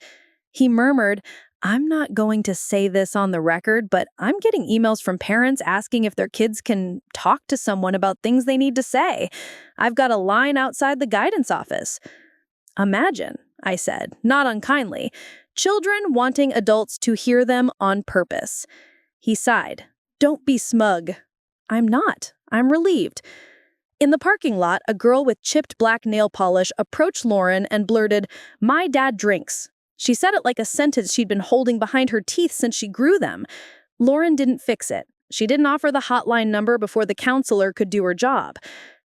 He murmured, "I'm not going to say this on the record, but I'm getting emails from parents asking if their kids can talk to someone about things they need to say. I've got a line outside the guidance office." "Imagine," I said, not unkindly, "children wanting adults to hear them on purpose." He sighed. "Don't be smug." "I'm not. I'm relieved." In the parking lot, a girl with chipped black nail polish approached Lauren and blurted, "My dad drinks." She said it like a sentence she'd been holding behind her teeth since she grew them. Lauren didn't fix it. She didn't offer the hotline number before the counselor could do her job.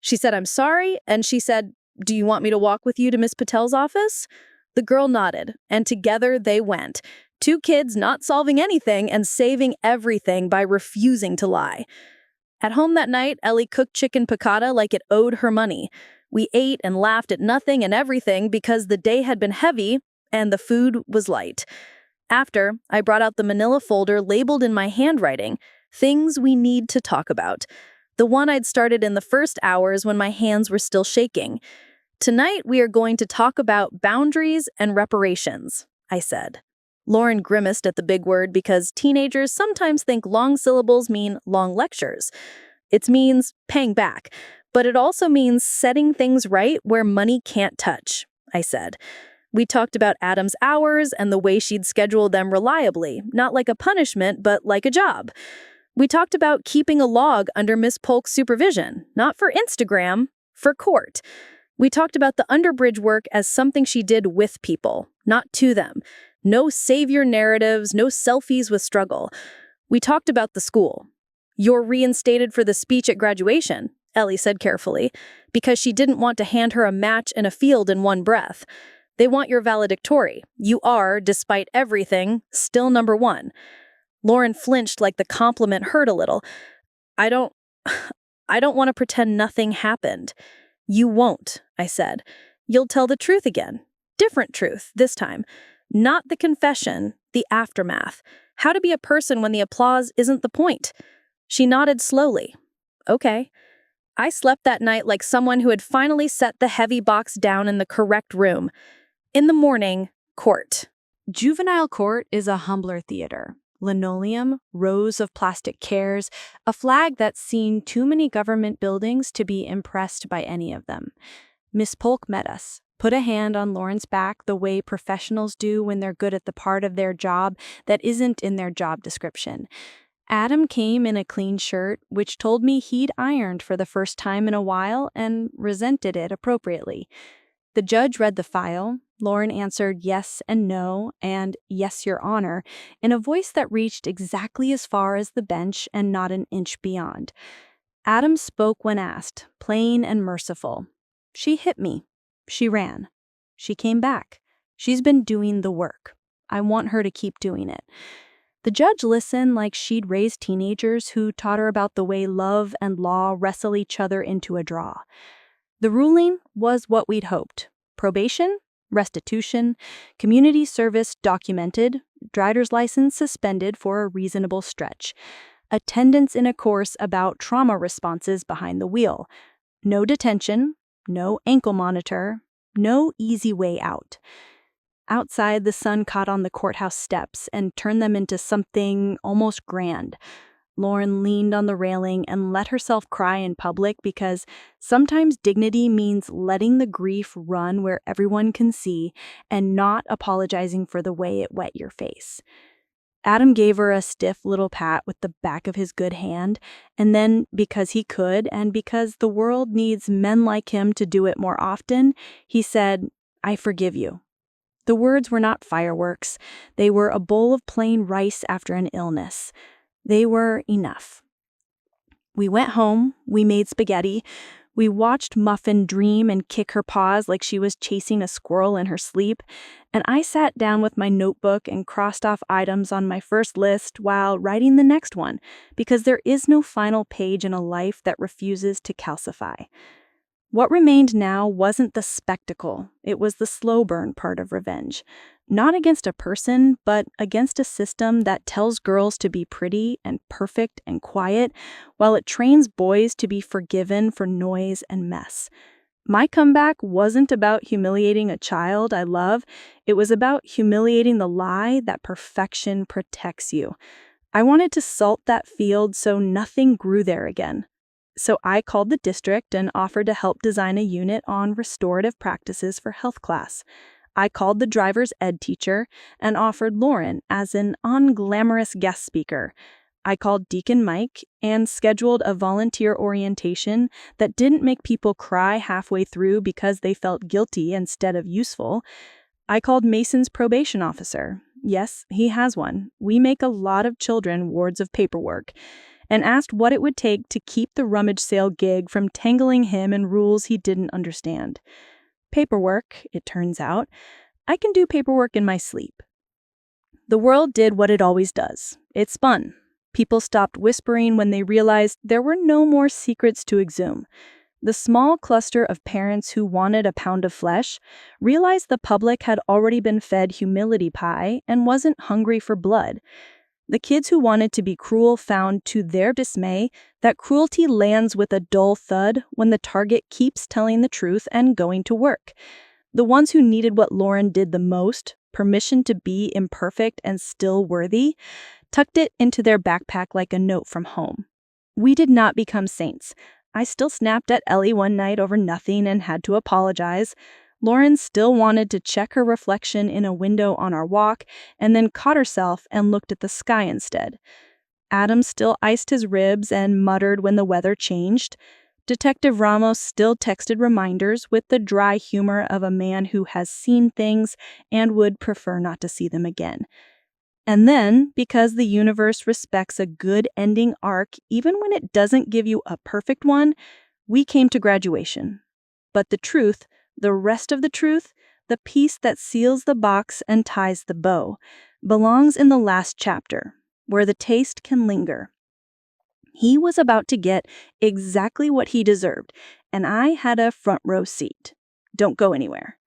She said, "I'm sorry," and she said, "Do you want me to walk with you to Miss Patel's office?" The girl nodded, and together they went. 2 kids not solving anything and saving everything by refusing to lie. At home that night, Ellie cooked chicken piccata like it owed her money. We ate and laughed at nothing and everything because the day had been heavy and the food was light. After, I brought out the manila folder labeled in my handwriting, "Things we need to talk about." The one I'd started in the first hours when my hands were still shaking. Tonight, we are going to talk about boundaries and reparations. I said. Lauren grimaced at the big word because teenagers sometimes think long syllables mean long lectures. It means paying back, but it also means setting things right where money can't touch, I said. We talked about Adam's hours and the way she'd schedule them reliably, not like a punishment, but like a job. We talked about keeping a log under Miss Polk's supervision, not for Instagram, for court. We talked about the underbridge work as something she did with people, not to them. No savior narratives, no selfies with struggle. We talked about the school. "You're reinstated for the speech at graduation," Ellie said carefully, because she didn't want to hand her a match and a field in one breath. "They want your valedictory. You are, despite everything, still number one." Lauren flinched like the compliment hurt a little. I don't want to pretend nothing happened." "You won't," I said. "You'll tell the truth again. Different truth, this time. Not the confession, the aftermath. How to be a person when the applause isn't the point." She nodded slowly. "Okay." I slept that night like someone who had finally set the heavy box down in the correct room. In the morning, court. Juvenile court is a humbler theater. Linoleum, rows of plastic chairs, a flag that's seen too many government buildings to be impressed by any of them. Miss Polk met us, put a hand on Lauren's back the way professionals do when they're good at the part of their job that isn't in their job description. Adam came in a clean shirt, which told me he'd ironed for the first time in a while and resented it appropriately. The judge read the file. Lauren answered yes and no, and yes, Your Honor, in a voice that reached exactly as far as the bench and not an inch beyond. Adam spoke when asked, plain and merciful. "She hit me. She ran. She came back. She's been doing the work. I want her to keep doing it." The judge listened like she'd raised teenagers who taught her about the way love and law wrestle each other into a draw. The ruling was what we'd hoped. Probation, restitution, community service documented, driver's license suspended for a reasonable stretch, attendance in a course about trauma responses behind the wheel, no detention, no ankle monitor, no easy way out. Outside, the sun caught on the courthouse steps and turned them into something almost grand. Lauren leaned on the railing and let herself cry in public because sometimes dignity means letting the grief run where everyone can see and not apologizing for the way it wet your face. Adam gave her a stiff little pat with the back of his good hand, and then, because he could and because the world needs men like him to do it more often, he said, "I forgive you." The words were not fireworks. They were a bowl of plain rice after an illness. They were enough. We went home. We made spaghetti. We watched Muffin dream and kick her paws like she was chasing a squirrel in her sleep. And I sat down with my notebook and crossed off items on my first list while writing the next one, because there is no final page in a life that refuses to calcify. What remained now wasn't the spectacle, it was the slow burn part of revenge. Not against a person, but against a system that tells girls to be pretty and perfect and quiet, while it trains boys to be forgiven for noise and mess. My comeback wasn't about humiliating a child I love, it was about humiliating the lie that perfection protects you. I wanted to salt that field so nothing grew there again. So I called the district and offered to help design a unit on restorative practices for health class. I called the driver's ed teacher and offered Lauren as an unglamorous guest speaker. I called Deacon Mike and scheduled a volunteer orientation that didn't make people cry halfway through because they felt guilty instead of useful. I called Mason's probation officer. Yes, he has one. We make a lot of children wards of paperwork. And asked what it would take to keep the rummage sale gig from tangling him in rules he didn't understand. Paperwork, it turns out. I can do paperwork in my sleep. The world did what it always does. It spun. People stopped whispering when they realized there were no more secrets to exhume. The small cluster of parents who wanted a pound of flesh realized the public had already been fed humility pie and wasn't hungry for blood. The kids who wanted to be cruel found, to their dismay, that cruelty lands with a dull thud when the target keeps telling the truth and going to work. The ones who needed what Lauren did the most, permission to be imperfect and still worthy, tucked it into their backpack like a note from home. We did not become saints. I still snapped at Ellie one night over nothing and had to apologize. Lauren still wanted to check her reflection in a window on our walk and then caught herself and looked at the sky instead. Adam still iced his ribs and muttered when the weather changed. Detective Ramos still texted reminders with the dry humor of a man who has seen things and would prefer not to see them again. And then, because the universe respects a good ending arc even when it doesn't give you a perfect one, we came to graduation. But the truth, the rest of the truth, the piece that seals the box and ties the bow, belongs in the last chapter, where the taste can linger. He was about to get exactly what he deserved, and I had a front row seat. Don't go anywhere.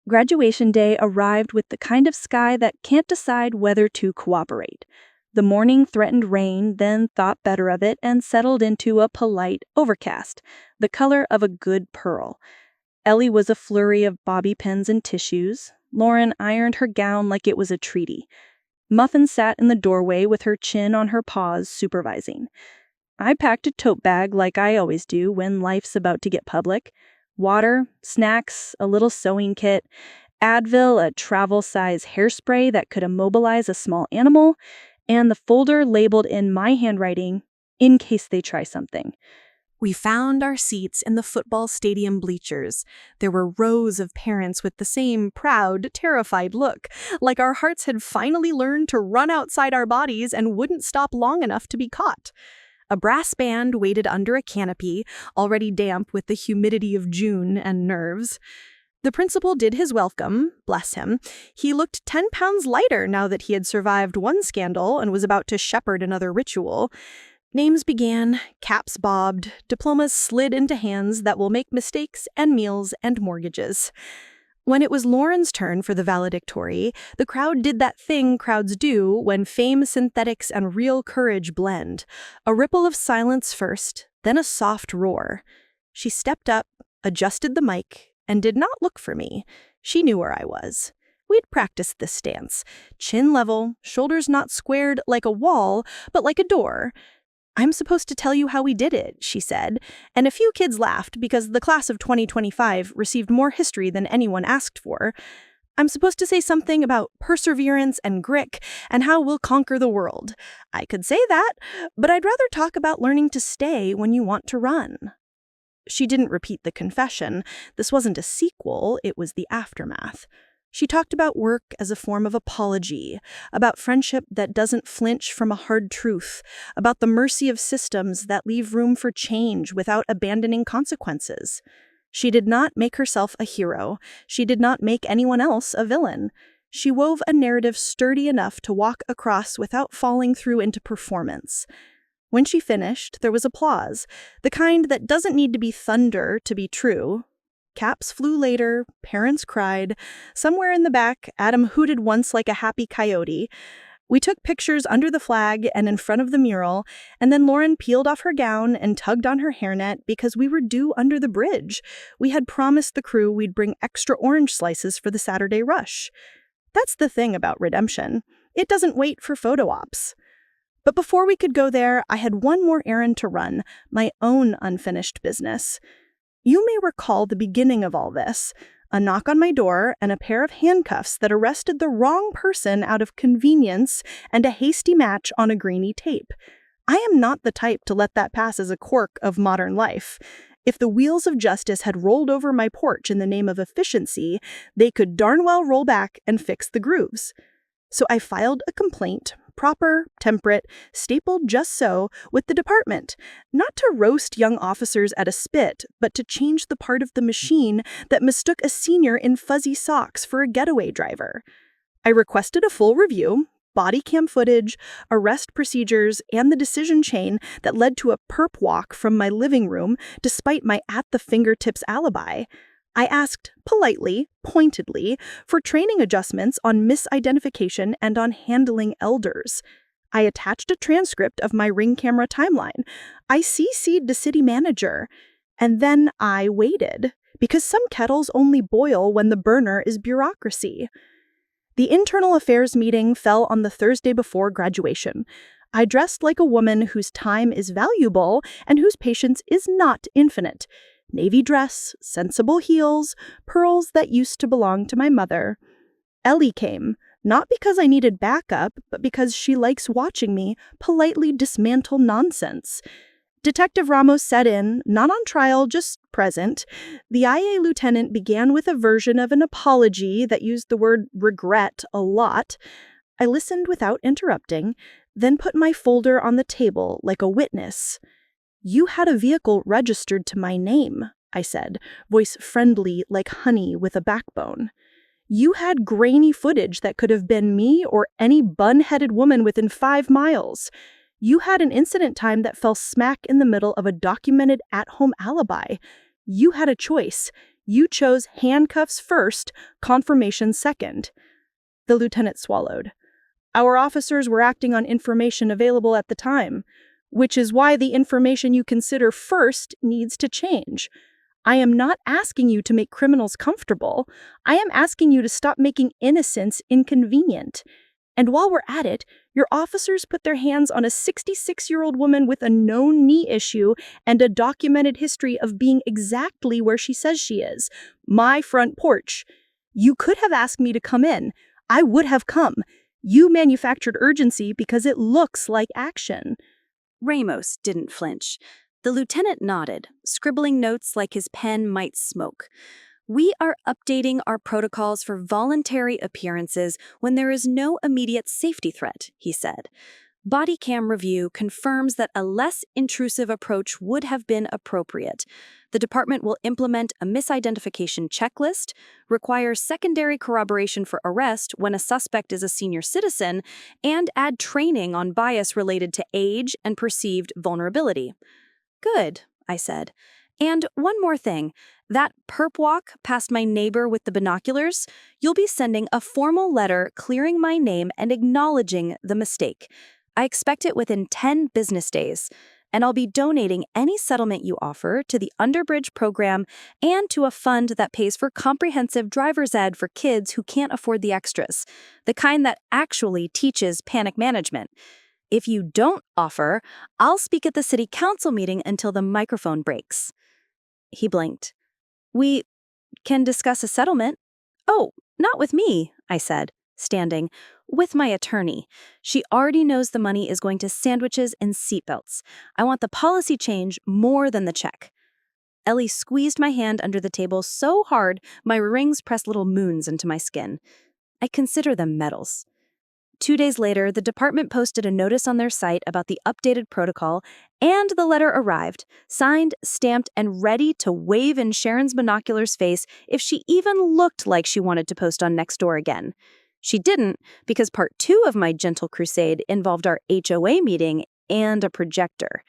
Graduation day arrived with the kind of sky that can't decide whether to cooperate. The morning threatened rain, then thought better of it and settled into a polite overcast, the color of a good pearl. Ellie was a flurry of bobby pins and tissues. Lauren ironed her gown like it was a treaty. Muffin sat in the doorway with her chin on her paws, supervising. I packed a tote bag like I always do when life's about to get public. Water, snacks, a little sewing kit, Advil, a travel-size hairspray that could immobilize a small animal, and the folder labeled in my handwriting, in case they try something. We found our seats in the football stadium bleachers. There were rows of parents with the same proud, terrified look, like our hearts had finally learned to run outside our bodies and wouldn't stop long enough to be caught. A brass band waited under a canopy, already damp with the humidity of June and nerves. The principal did his welcome, bless him. He looked 10 pounds lighter now that he had survived one scandal and was about to shepherd another ritual. Names began, caps bobbed, diplomas slid into hands that will make mistakes and meals and mortgages. When it was Lauren's turn for the valedictory, the crowd did that thing crowds do when fame, synthetics, and real courage blend. A ripple of silence first, then a soft roar. She stepped up, adjusted the mic, and did not look for me. She knew where I was. We'd practiced this stance. Chin level, shoulders not squared like a wall, but like a door. "I'm supposed to tell you how we did it," she said, and a few kids laughed because the class of 2025 received more history than anyone asked for. "I'm supposed to say something about perseverance and grit and how we'll conquer the world." I could say that, but I'd rather talk about learning to stay when you want to run. She didn't repeat the confession. This wasn't a sequel, it was the aftermath. She talked about work as a form of apology, about friendship that doesn't flinch from a hard truth, about the mercy of systems that leave room for change without abandoning consequences. She did not make herself a hero. She did not make anyone else a villain. She wove a narrative sturdy enough to walk across without falling through into performance. When she finished, there was applause, the kind that doesn't need to be thunder to be true. Caps flew later, parents cried. Somewhere in the back, Adam hooted once like a happy coyote. We took pictures under the flag and in front of the mural, and then Lauren peeled off her gown and tugged on her hairnet because we were due under the bridge. We had promised the crew we'd bring extra orange slices for the Saturday rush. That's the thing about redemption. It doesn't wait for photo ops. But before we could go there, I had one more errand to run, my own unfinished business. You may recall the beginning of all this, a knock on my door and a pair of handcuffs that arrested the wrong person out of convenience and a hasty match on a grainy tape. I am not the type to let that pass as a quirk of modern life. If the wheels of justice had rolled over my porch in the name of efficiency, they could darn well roll back and fix the grooves. So I filed a complaint, proper, temperate, stapled just so, with the department, not to roast young officers at a spit, but to change the part of the machine that mistook a senior in fuzzy socks for a getaway driver. I requested a full review, body cam footage, arrest procedures, and the decision chain that led to a perp walk from my living room despite my at-the-fingertips alibi. I asked, politely, pointedly, for training adjustments on misidentification and on handling elders. I attached a transcript of my Ring camera timeline. I CC'd the city manager. And then I waited, because some kettles only boil when the burner is bureaucracy. The internal affairs meeting fell on the Thursday before graduation. I dressed like a woman whose time is valuable and whose patience is not infinite. Navy dress, sensible heels, pearls that used to belong to my mother. Ellie came, not because I needed backup, but because she likes watching me politely dismantle nonsense. Detective Ramos sat in, not on trial, just present. The IA lieutenant began with a version of an apology that used the word regret a lot. I listened without interrupting, then put my folder on the table like a witness. "You had a vehicle registered to my name," I said, voice friendly like honey with a backbone. "You had grainy footage that could have been me or any bun-headed woman within 5 miles. You had an incident time that fell smack in the middle of a documented at-home alibi. You had a choice. You chose handcuffs first, confirmation second." The lieutenant swallowed. "Our officers were acting on information available at the time, which is why the information you consider first needs to change. I am not asking you to make criminals comfortable. I am asking you to stop making innocence inconvenient. And while we're at it, your officers put their hands on a 66-year-old woman with a known knee issue and a documented history of being exactly where she says she is, my front porch. You could have asked me to come in. I would have come. You manufactured urgency because it looks like action." Ramos didn't flinch. The lieutenant nodded, scribbling notes like his pen might smoke. "We are updating our protocols for voluntary appearances when there is no immediate safety threat," he said. "Body cam review confirms that a less intrusive approach would have been appropriate. The department will implement a misidentification checklist, require secondary corroboration for arrest when a suspect is a senior citizen, and add training on bias related to age and perceived vulnerability." "Good," I said. "And one more thing. That perp walk past my neighbor with the binoculars, you'll be sending a formal letter clearing my name and acknowledging the mistake. I expect it within 10 business days. And I'll be donating any settlement you offer to the Underbridge program and to a fund that pays for comprehensive driver's ed for kids who can't afford the extras, the kind that actually teaches panic management. If you don't offer, I'll speak at the city council meeting until the microphone breaks." He blinked. "We can discuss a settlement." "Oh, not with me," I said, standing. "With my attorney. She already knows the money is going to sandwiches and seatbelts. I want the policy change more than the check." Ellie squeezed my hand under the table so hard my rings pressed little moons into my skin. I consider them medals. 2 days later, the department posted a notice on their site about the updated protocol, and the letter arrived, signed, stamped, and ready to wave in Sharon's binoculars face if she even looked like she wanted to post on Nextdoor again. She didn't, because part 2 of my gentle crusade involved our HOA meeting and a projector.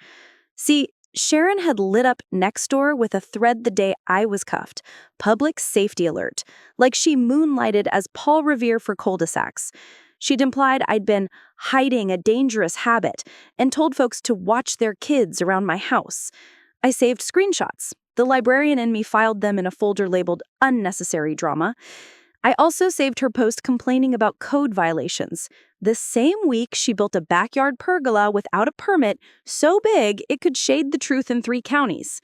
See, Sharon had lit up Nextdoor with a thread the day I was cuffed, public safety alert, like she moonlighted as Paul Revere for cul-de-sacs. She'd implied I'd been hiding a dangerous habit and told folks to watch their kids around my house. I saved screenshots. The librarian in me filed them in a folder labeled unnecessary drama. I also saved her post complaining about code violations. This same week, she built a backyard pergola without a permit so big it could shade the truth in 3 counties.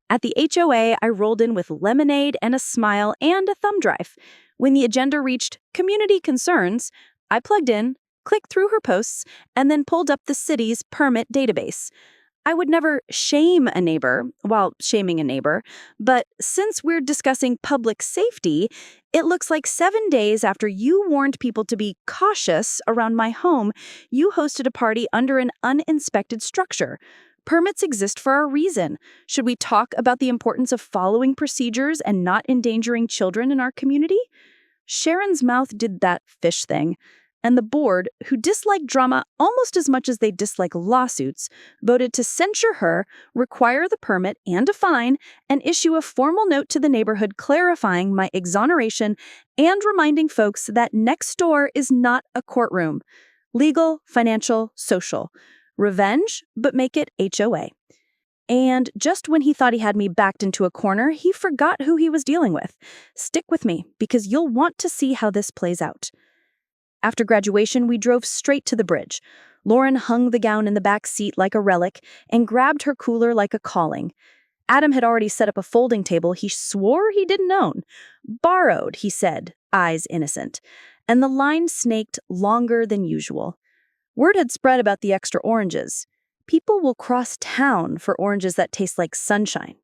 At the HOA, I rolled in with lemonade and a smile and a thumb drive. When the agenda reached community concerns, I plugged in, clicked through her posts, and then pulled up the city's permit database. I would never shame a neighbor while shaming a neighbor, but since we're discussing public safety, it looks like 7 days after you warned people to be cautious around my home, you hosted a party under an uninspected structure. Permits exist for a reason. Should we talk about the importance of following procedures and not endangering children in our community? Sharon's mouth did that fish thing, and the board, who disliked drama almost as much as they dislike lawsuits, voted to censure her, require the permit and a fine, and issue a formal note to the neighborhood clarifying my exoneration and reminding folks that Nextdoor is not a courtroom. Legal, financial, social. Revenge, but make it HOA. And just when he thought he had me backed into a corner, he forgot who he was dealing with. Stick with me, because you'll want to see how this plays out. After graduation, we drove straight to the bridge. Lauren hung the gown in the back seat like a relic and grabbed her cooler like a calling. Adam had already set up a folding table he swore he didn't own. Borrowed, he said, eyes innocent. And the line snaked longer than usual. Word had spread about the extra oranges. People will cross town for oranges that taste like sunshine.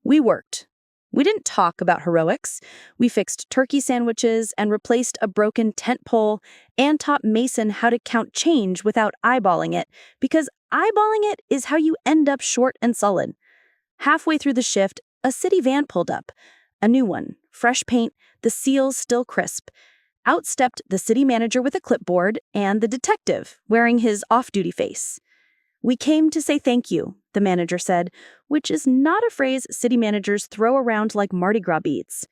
We worked. We didn't talk about heroics. We fixed turkey sandwiches and replaced a broken tent pole and taught Mason how to count change without eyeballing it, because eyeballing it is how you end up short and sullen. Halfway through the shift, a city van pulled up. A new one, fresh paint, the seals still crisp. Out stepped the city manager with a clipboard and the detective, wearing his off-duty face. "We came to say thank you," the manager said, which is not a phrase city managers throw around like Mardi Gras beads.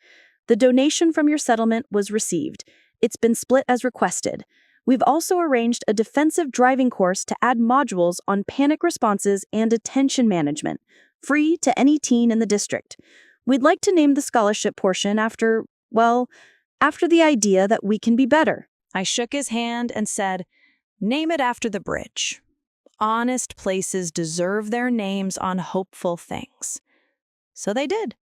"The donation from your settlement was received. It's been split as requested. We've also arranged a defensive driving course to add modules on panic responses and attention management, free to any teen in the district. We'd like to name the scholarship portion after the idea that we can be better." I shook his hand and said, "Name it after the bridge. Honest places deserve their names on hopeful things." So they did.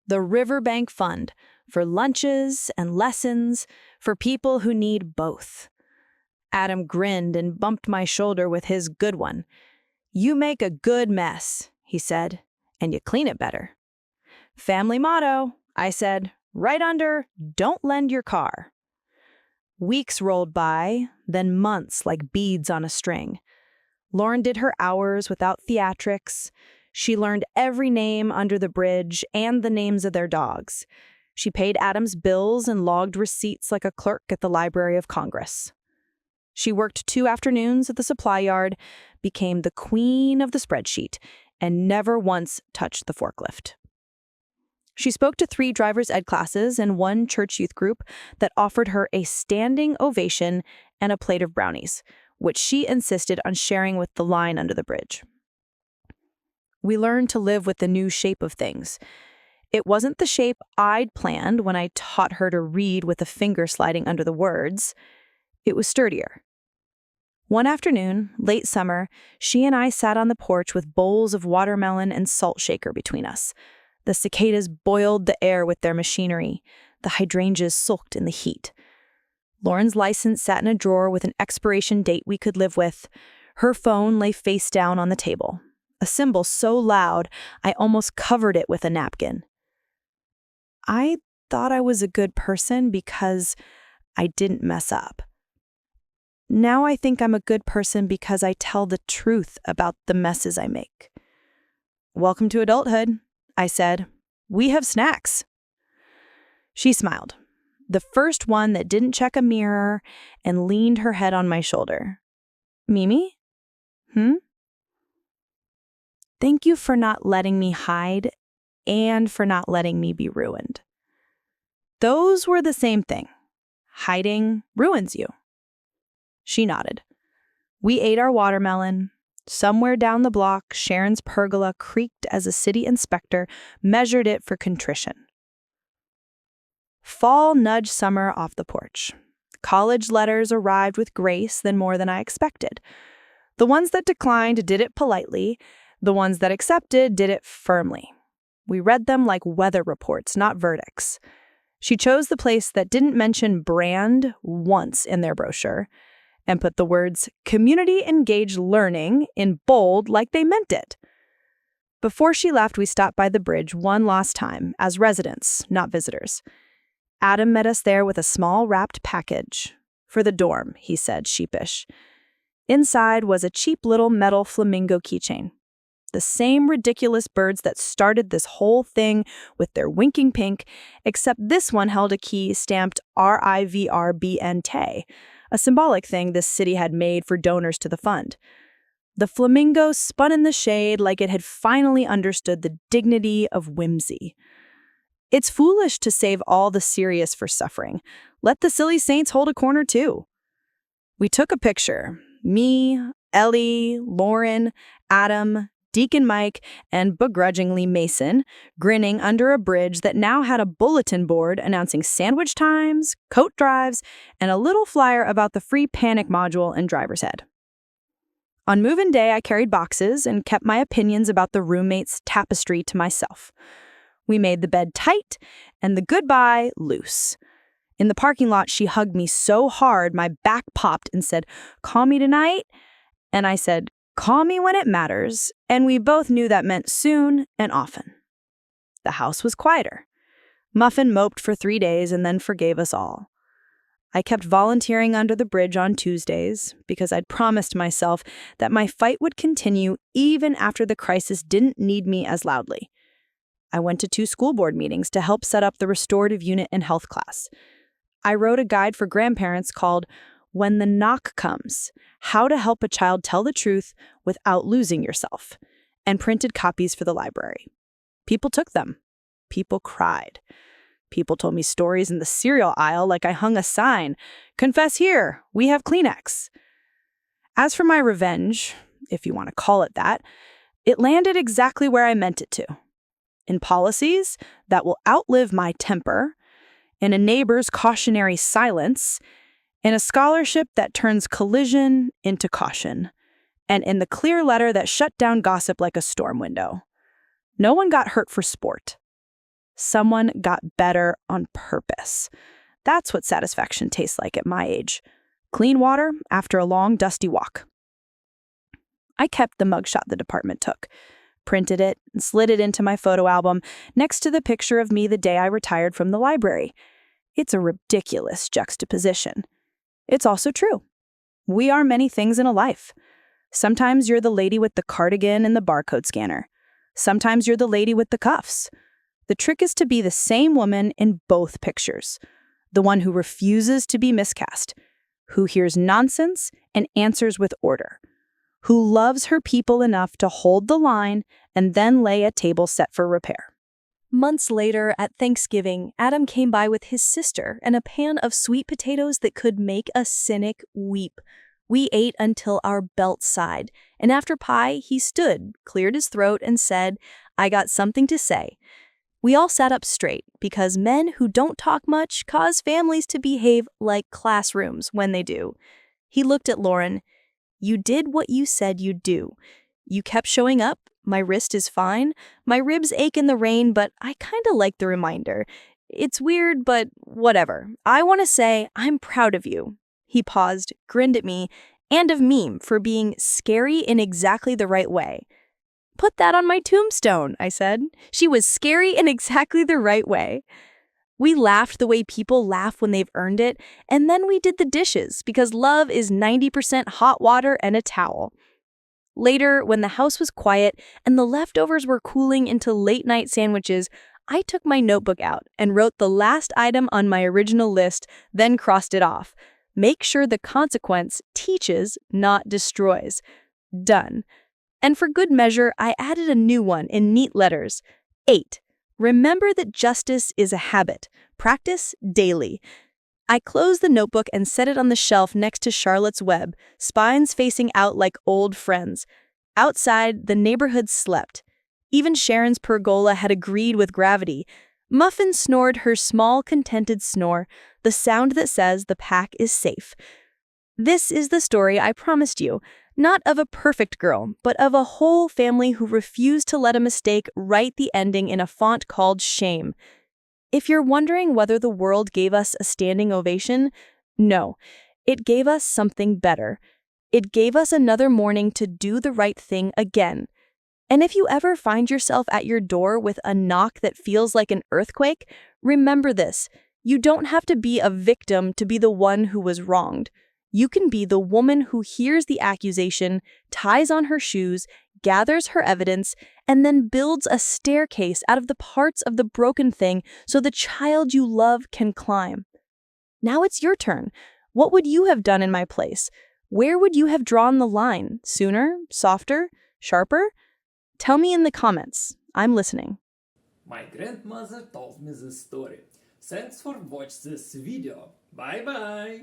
The Riverbank Fund, for lunches and lessons, for people who need both. Adam grinned and bumped my shoulder with his good one. "You make a good mess," he said, "and you clean it better." "Family motto," I said, right under, "Don't lend your car." Weeks rolled by, then months like beads on a string. Lauren did her hours without theatrics. She learned every name under the bridge and the names of their dogs. She paid Adam's bills and logged receipts like a clerk at the Library of Congress. She worked 2 afternoons at the supply yard, became the queen of the spreadsheet, and never once touched the forklift. She spoke to 3 driver's ed classes and 1 church youth group that offered her a standing ovation and a plate of brownies, which she insisted on sharing with the line under the bridge. We learned to live with the new shape of things. It wasn't the shape I'd planned when I taught her to read with a finger sliding under the words. It was sturdier. One afternoon, late summer, she and I sat on the porch with bowls of watermelon and salt shaker between us. The cicadas boiled the air with their machinery. The hydrangeas sulked in the heat. Lauren's license sat in a drawer with an expiration date we could live with. Her phone lay face down on the table, a symbol so loud I almost covered it with a napkin. I thought I was a good person because I didn't mess up. Now I think I'm a good person because I tell the truth about the messes I make. "Welcome to adulthood," I said. "We have snacks." She smiled, the first one that didn't check a mirror, and leaned her head on my shoulder. "Mimi? Thank you for not letting me hide and for not letting me be ruined." Those were the same thing. Hiding ruins you. She nodded. We ate our watermelon. Somewhere down the block, Sharon's pergola creaked as a city inspector measured it for contrition. Fall nudged summer off the porch. College letters arrived with grace than more than I expected. The ones that declined did it politely. The ones that accepted did it firmly. We read them like weather reports, not verdicts. She chose the place that didn't mention brand once in their brochure and put the words community-engaged learning in bold like they meant it. Before she left, we stopped by the bridge one last time as residents, not visitors. Adam met us there with a small wrapped package. "For the dorm," he said, sheepish. Inside was a cheap little metal flamingo keychain. The same ridiculous birds that started this whole thing with their winking pink, except this one held a key stamped RIVRBNT, a symbolic thing this city had made for donors to the fund. The flamingo spun in the shade like it had finally understood the dignity of whimsy. It's foolish to save all the serious for suffering. Let the silly saints hold a corner too. We took a picture. Me, Ellie, Lauren, Adam, Deacon Mike, and begrudgingly Mason, grinning under a bridge that now had a bulletin board announcing sandwich times, coat drives, and a little flyer about the free panic module in driver's ed. On move-in day, I carried boxes and kept my opinions about the roommate's tapestry to myself. We made the bed tight and the goodbye loose. In the parking lot, she hugged me so hard my back popped and said, "Call me tonight?" And I said, "Call me when it matters," and we both knew that meant soon and often. The house was quieter. Muffin moped for 3 days and then forgave us all. I kept volunteering under the bridge on Tuesdays because I'd promised myself that my fight would continue even after the crisis didn't need me as loudly. I went to 2 school board meetings to help set up the restorative unit in health class. I wrote a guide for grandparents called "When the Knock Comes: How to Help a Child Tell the Truth Without Losing Yourself," and printed copies for the library. People took them. People cried. People told me stories in the cereal aisle like I hung a sign, "Confess here, we have Kleenex." As for my revenge, if you want to call it that, it landed exactly where I meant it to. In policies that will outlive my temper, in a neighbor's cautionary silence, in a scholarship that turns collision into caution, and in the clear letter that shut down gossip like a storm window. No one got hurt for sport. Someone got better on purpose. That's what satisfaction tastes like at my age. Clean water after a long, dusty walk. I kept the mugshot the department took, printed it, and slid it into my photo album next to the picture of me the day I retired from the library. It's a ridiculous juxtaposition. It's also true. We are many things in a life. Sometimes you're the lady with the cardigan and the barcode scanner. Sometimes you're the lady with the cuffs. The trick is to be the same woman in both pictures. The one who refuses to be miscast, who hears nonsense and answers with order, who loves her people enough to hold the line and then lay a table set for repair. Months later, at Thanksgiving, Adam came by with his sister and a pan of sweet potatoes that could make a cynic weep. We ate until our belts sighed, and after pie, he stood, cleared his throat, and said, "I got something to say." We all sat up straight because men who don't talk much cause families to behave like classrooms when they do. He looked at Lauren. "You did what you said you'd do. You kept showing up. My wrist is fine. My ribs ache in the rain, but I kinda like the reminder. It's weird, but whatever. I want to say I'm proud of you." He paused, grinned at me, and of Meme for being scary in exactly the right way. "Put that on my tombstone," I said. She was scary in exactly the right way. We laughed the way people laugh when they've earned it, and then we did the dishes because love is 90% hot water and a towel. Later, when the house was quiet and the leftovers were cooling into late-night sandwiches, I took my notebook out and wrote the last item on my original list, then crossed it off. Make sure the consequence teaches, not destroys. Done. And for good measure, I added a new one in neat letters. 8. Remember that justice is a habit. Practice daily. I closed the notebook and set it on the shelf next to Charlotte's web, spines facing out like old friends. Outside, the neighborhood slept. Even Sharon's pergola had agreed with gravity. Muffin snored her small, contented snore, the sound that says the pack is safe. This is the story I promised you, not of a perfect girl, but of a whole family who refused to let a mistake write the ending in a font called shame. If you're wondering whether the world gave us a standing ovation, no, it gave us something better. It gave us another morning to do the right thing again. And if you ever find yourself at your door with a knock that feels like an earthquake, remember this: you don't have to be a victim to be the one who was wronged. You can be the woman who hears the accusation, ties on her shoes, gathers her evidence, and then builds a staircase out of the parts of the broken thing so the child you love can climb. Now it's your turn. What would you have done in my place? Where would you have drawn the line? Sooner? Softer? Sharper? Tell me in the comments. I'm listening. My grandmother told me this story. Thanks for watching this video. Bye bye!